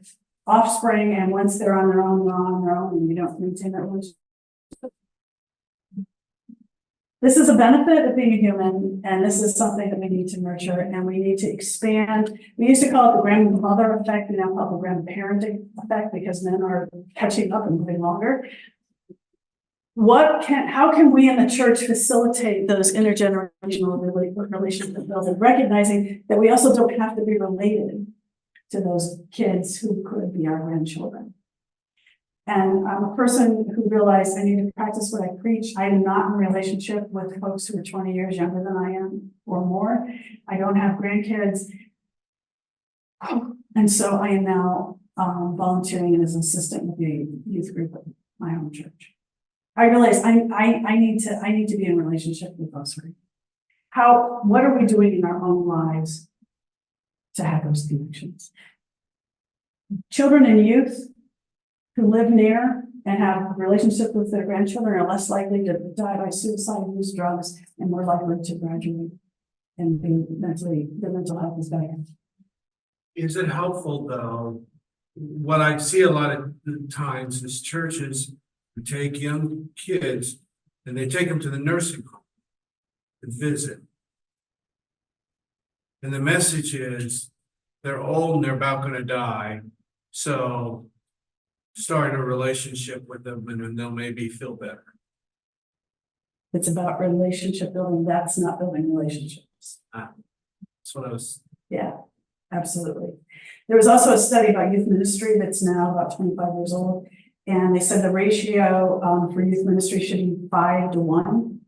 offspring, and once they're on their own, they're on their own, and you don't maintain that relationship. This is a benefit of being a human, and this is something that we need to nurture, and we need to expand. We used to call it the grandmother effect, we now call it the grandparenting effect, because men are catching up and living longer. How can we in the church facilitate those intergenerational relationship building, recognizing that we also don't have to be related to those kids who could be our grandchildren? And I'm a person who realized I need to practice what I preach. I am not in a relationship with folks who are 20 years younger than I am or more. I don't have grandkids. And so I am now volunteering as an assistant with the youth group at my home church. I realize I need to be in a relationship with folks. What are we doing in our own lives to have those connections? Children and youth who live near and have relationships with their grandchildren are less likely to die by suicide, use drugs, and more likely to graduate and be their mental health is better. Is it helpful though? What I see a lot of times is churches who take young kids and they take them to the nursing home to visit. And the message is they're old and they're about going to die. So start a relationship with them and they'll maybe feel better. It's about relationship building. That's not building relationships. That's what I was. Yeah, absolutely. There was also a study about youth ministry that's now about 25 years old. And they said the ratio for youth ministry should be 5 to 1.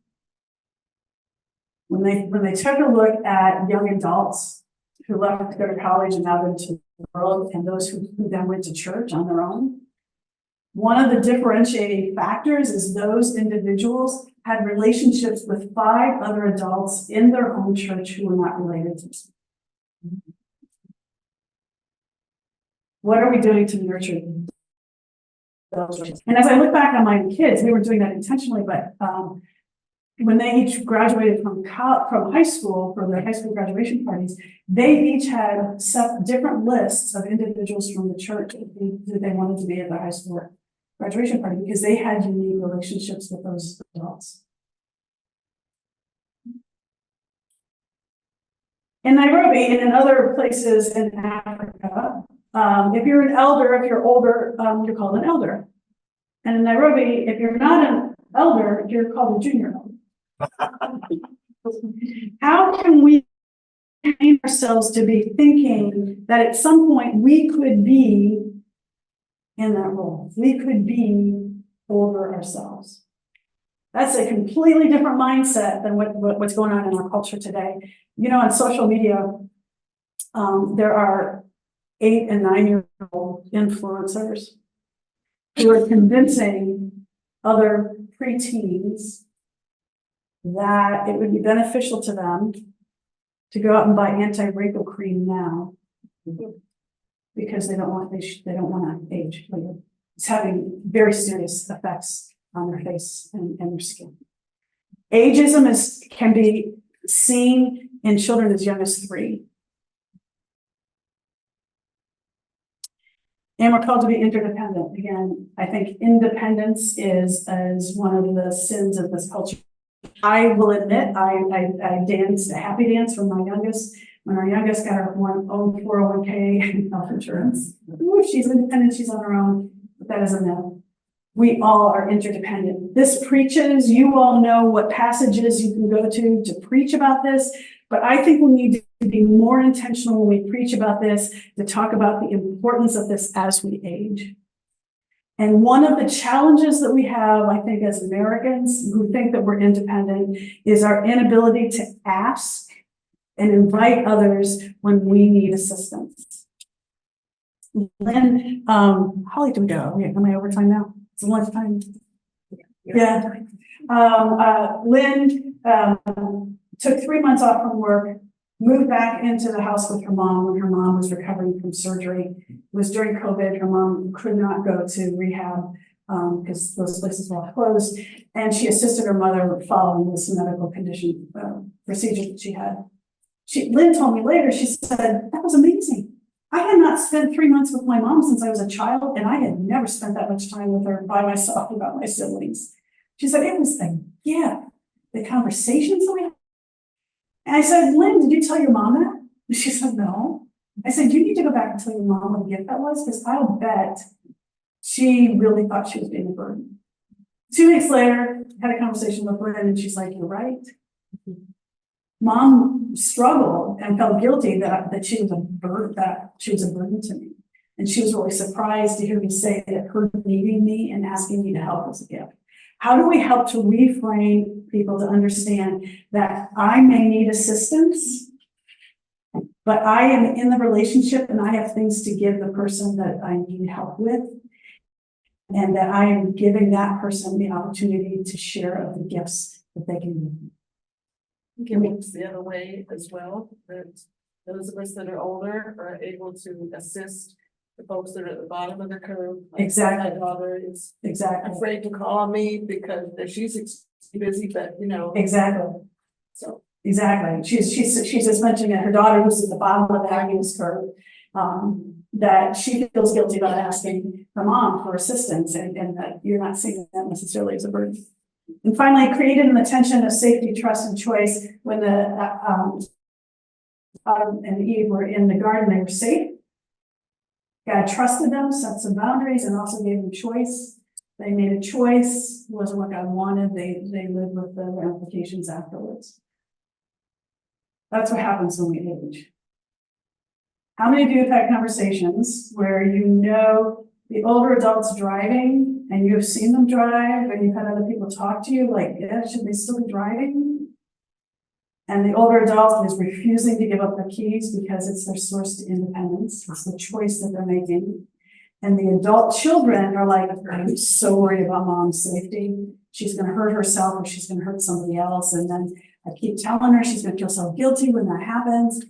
When they took a look at young adults who left to go to college and out into the world, and those who then went to church on their own, one of the differentiating factors is those individuals had relationships with 5 other adults in their own church who were not related to them. What are we doing to nurture those? And as I look back on my kids, we were doing that intentionally, but when they each graduated from high school for their high school graduation parties, they each had different lists of individuals from the church that they wanted to be at their high school graduation party because they had unique relationships with those adults. In Nairobi and in other places in Africa, if you're an elder, if you're older, you're called an elder. And in Nairobi, if you're not an elder, you're called a junior elder. How can we train ourselves to be thinking that at some point we could be in that role? We could be older ourselves. That's a completely different mindset than what's going on in our culture today. You know, on social media, there are 8- and 9-year-old influencers who are convincing other preteens that it would be beneficial to them to go out and buy anti-wrinkle cream now because they don't want to age later. is having very serious effects on their face and their skin. Ageism can be seen in children as young as 3. And we're called to be interdependent. Again, I think independence is one of the sins of this culture. I will admit, I danced a happy dance for my youngest. When our youngest got her own 401k health insurance. Ooh, she's independent, she's on her own, but that is a no. We all are interdependent. This preaches, you all know what passages you can go to preach about this, but I think we need to be more intentional when we preach about this, to talk about the importance of this as we age. And one of the challenges that we have, I think, as Americans who think that we're independent, is our inability to ask and invite others when we need assistance. Lynn, how late do we go? Am I over time now? It's lunchtime. Yeah. Lynn took 3 months off from work, moved back into the house with her mom when her mom was recovering from surgery. It was during COVID. Her mom could not go to rehab because those places were all closed. And she assisted her mother following this medical condition procedure that she had. Lynn told me later, she said, that was amazing. I had not spent 3 months with my mom since I was a child, and I had never spent that much time with her by myself without my siblings. She said, it was a gift, the conversations that we had. And I said, Lynn, did you tell your mom that? And she said, no. I said, you need to go back and tell your mom what a gift that was, because I'll bet she really thought she was being a burden. 2 weeks later, I had a conversation with Lynn, and she's like, you're right. Mom struggled and felt guilty that she was a burden to me. And she was really surprised to hear me say that her needing me and asking me to help was a gift. How do we help to reframe people to understand that I may need assistance, but I am in the relationship and I have things to give the person that I need help with, and that I am giving that person the opportunity to share of the gifts that they can give me. Can it the other way as well, that those of us that are older are able to assist the folks that are at the bottom of the curve? Exactly. My daughter is Exactly. afraid to call me because she's busy, but Exactly. so. Exactly. She's just mentioning that her daughter, who's at the bottom of the happiness curve, that she feels guilty about asking her mom for assistance, and that you're not seeing that necessarily as a burden. And finally, created an attention of safety, trust, and choice. When the Adam and Eve were in the garden, they were safe. God trusted them, set some boundaries, and also gave them choice. They made a choice, it wasn't what God wanted. They lived with the ramifications afterwards. That's what happens when we age. How many of you have had conversations where you know the older adults driving and you've seen them drive and you've had other people talk to you like, yeah, should they still be driving? And the older adult is refusing to give up their keys because it's their source to independence. It's the choice that they're making. And the adult children are like, I'm so worried about mom's safety. She's going to hurt herself or she's going to hurt somebody else. And then I keep telling her she's going to feel so guilty when that happens.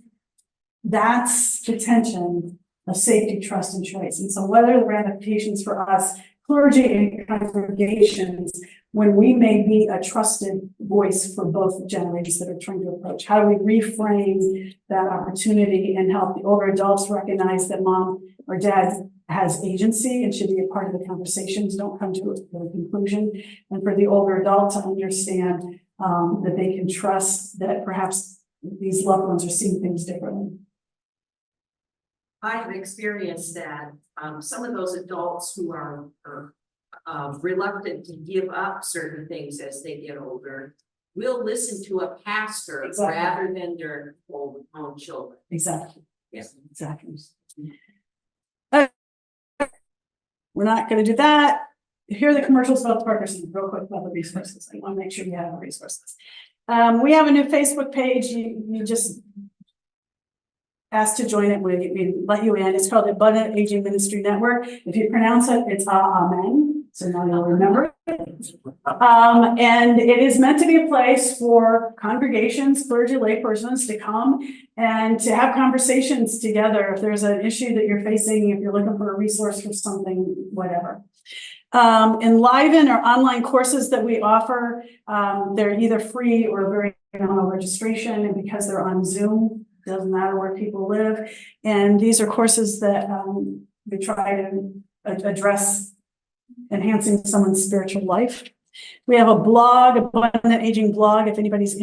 That's the tension of safety, trust, and choice. And so what are the ramifications for us, clergy and congregations, when we may be a trusted voice for both generations that are trying to approach? How do we reframe that opportunity and help the older adults recognize that mom or dad has agency and should be a part of the conversations, don't come to a conclusion, and for the older adult to understand that they can trust that perhaps these loved ones are seeing things differently. I've experienced that. Some of those adults who are reluctant to give up certain things as they get older will listen to a pastor rather than their own children. Exactly. Yes. Exactly. We're not going to do that. Here are the commercials about the partnership, real quick about the resources. I want to make sure you have the resources. We have a new Facebook page. You just asked to join it. We let you in. It's called the Abundant Aging Ministry Network. If you pronounce it, it's Amen. So now you'll remember. And it is meant to be a place for congregations, clergy, laypersons to come and to have conversations together. If there's an issue that you're facing, if you're looking for a resource for something, whatever. Enliven are online courses that we offer. They're either free or very nominal registration, and because they're on Zoom, doesn't matter where people live. And these are courses that we try to address enhancing someone's spiritual life. We have a blog, Abundant Aging blog, if anybody's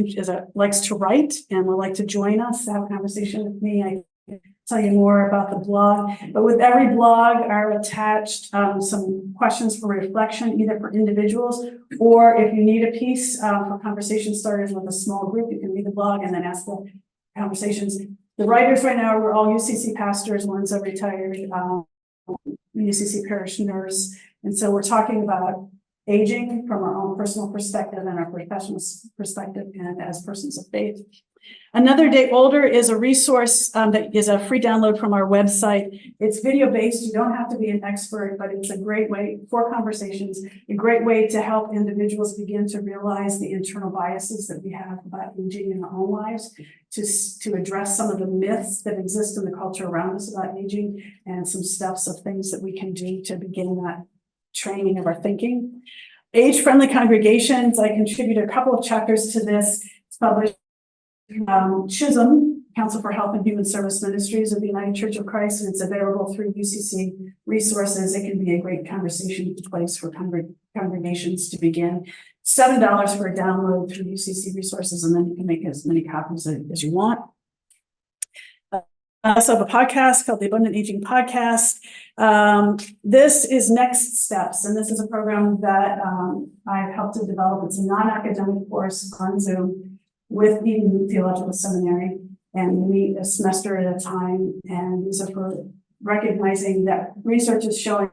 likes to write and would like to join us, have a conversation with me, I can tell you more about the blog. But with every blog are attached some questions for reflection, either for individuals, or if you need a piece for conversation starters with a small group, you can read the blog and then ask the conversations. The writers right now, we're all UCC pastors, one's a retired UCC parish nurse. And so we're talking about aging from our own personal perspective and our professional perspective and as persons of faith. Another Day Older is a resource that is a free download from our website. It's video-based. You don't have to be an expert, but it's a great way for conversations, a great way to help individuals begin to realize the internal biases that we have about aging in our own lives, to address some of the myths that exist in the culture around us about aging, and some steps of things that we can do to begin that training of our thinking. Age-friendly congregations, I contributed a couple of chapters to this. It's published Chisholm, Council for Health and Human Service Ministries of the United Church of Christ, and it's available through UCC resources. It can be a great conversation place for congregations to begin. $7 for a download through UCC resources, and then you can make as many copies as you want. I also have a podcast called the Abundant Aging Podcast. This is Next Steps, and this is a program that I've helped to develop. It's a non-academic course on Zoom with Eden Theological Seminary, and we meet a semester at a time. And these are for recognizing that research is showing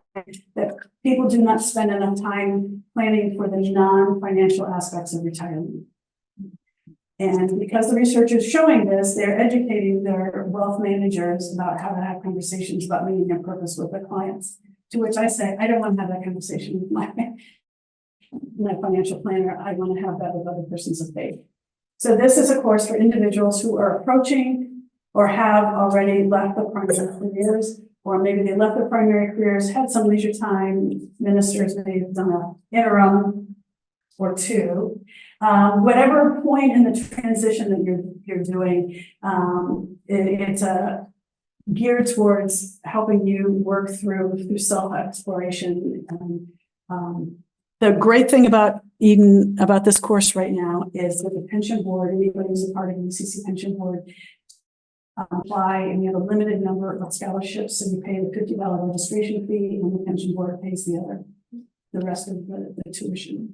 that people do not spend enough time planning for the non-financial aspects of retirement. And because the research is showing this, they're educating their wealth managers about how to have conversations about meaning and purpose with their clients. To which I say, I don't want to have that conversation with my financial planner. I want to have that with other persons of faith. So this is a course for individuals who are approaching or have already left the primary careers, or maybe they left their primary careers, had some leisure time, ministers may have done an interim or two. Whatever point in the transition that you're doing, it's geared towards helping you work through self-exploration. The great thing about Eden, about this course right now, is that the pension board, anybody who's a part of the UCC pension board, apply, and you have a limited number of scholarships, so you pay the $50 registration fee, and the pension board pays the rest of the tuition.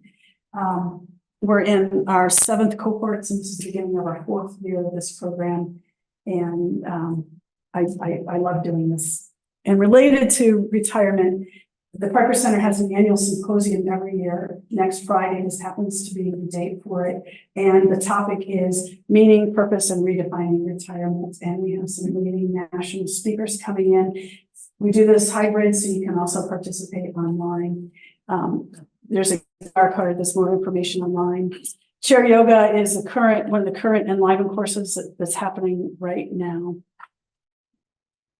We're in our 7th cohort, since this is the beginning of our 4th year of this program, and I love doing this. And related to retirement, the Parker Center has an annual symposium every year. Next Friday, this happens to be the date for it. And the topic is meaning, purpose, and redefining retirement. And we have some leading national speakers coming in. We do this hybrid, so you can also participate online. There's a QR code, there's more information online. Chair Yoga is one of the current Enliven courses that's happening right now.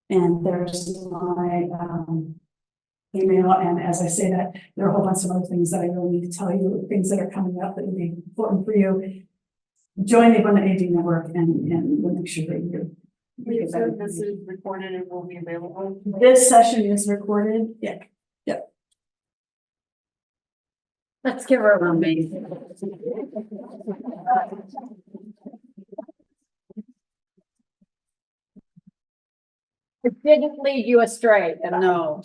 And there's my email, and as I say that, there are a whole bunch of other things that I really need to tell you, things that are coming up that would be important for you. Join the Abundant Aging Network, and we'll make sure that you. This is recorded and will be available. This session is recorded. Yeah. Let's give her a round. It didn't lead you astray. No.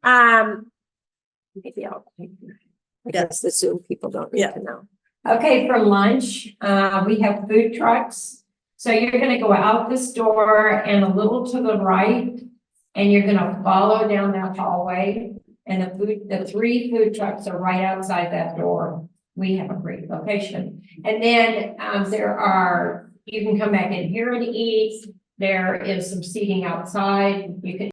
Maybe I'll. I guess the Zoom people don't need to know. Okay, for lunch, we have food trucks. So you're gonna go out this door and a little to the right, and you're gonna follow down that hallway. And the 3 food trucks are right outside that door. We have a great location. And then you can come back in here and eat. There is some seating outside. You can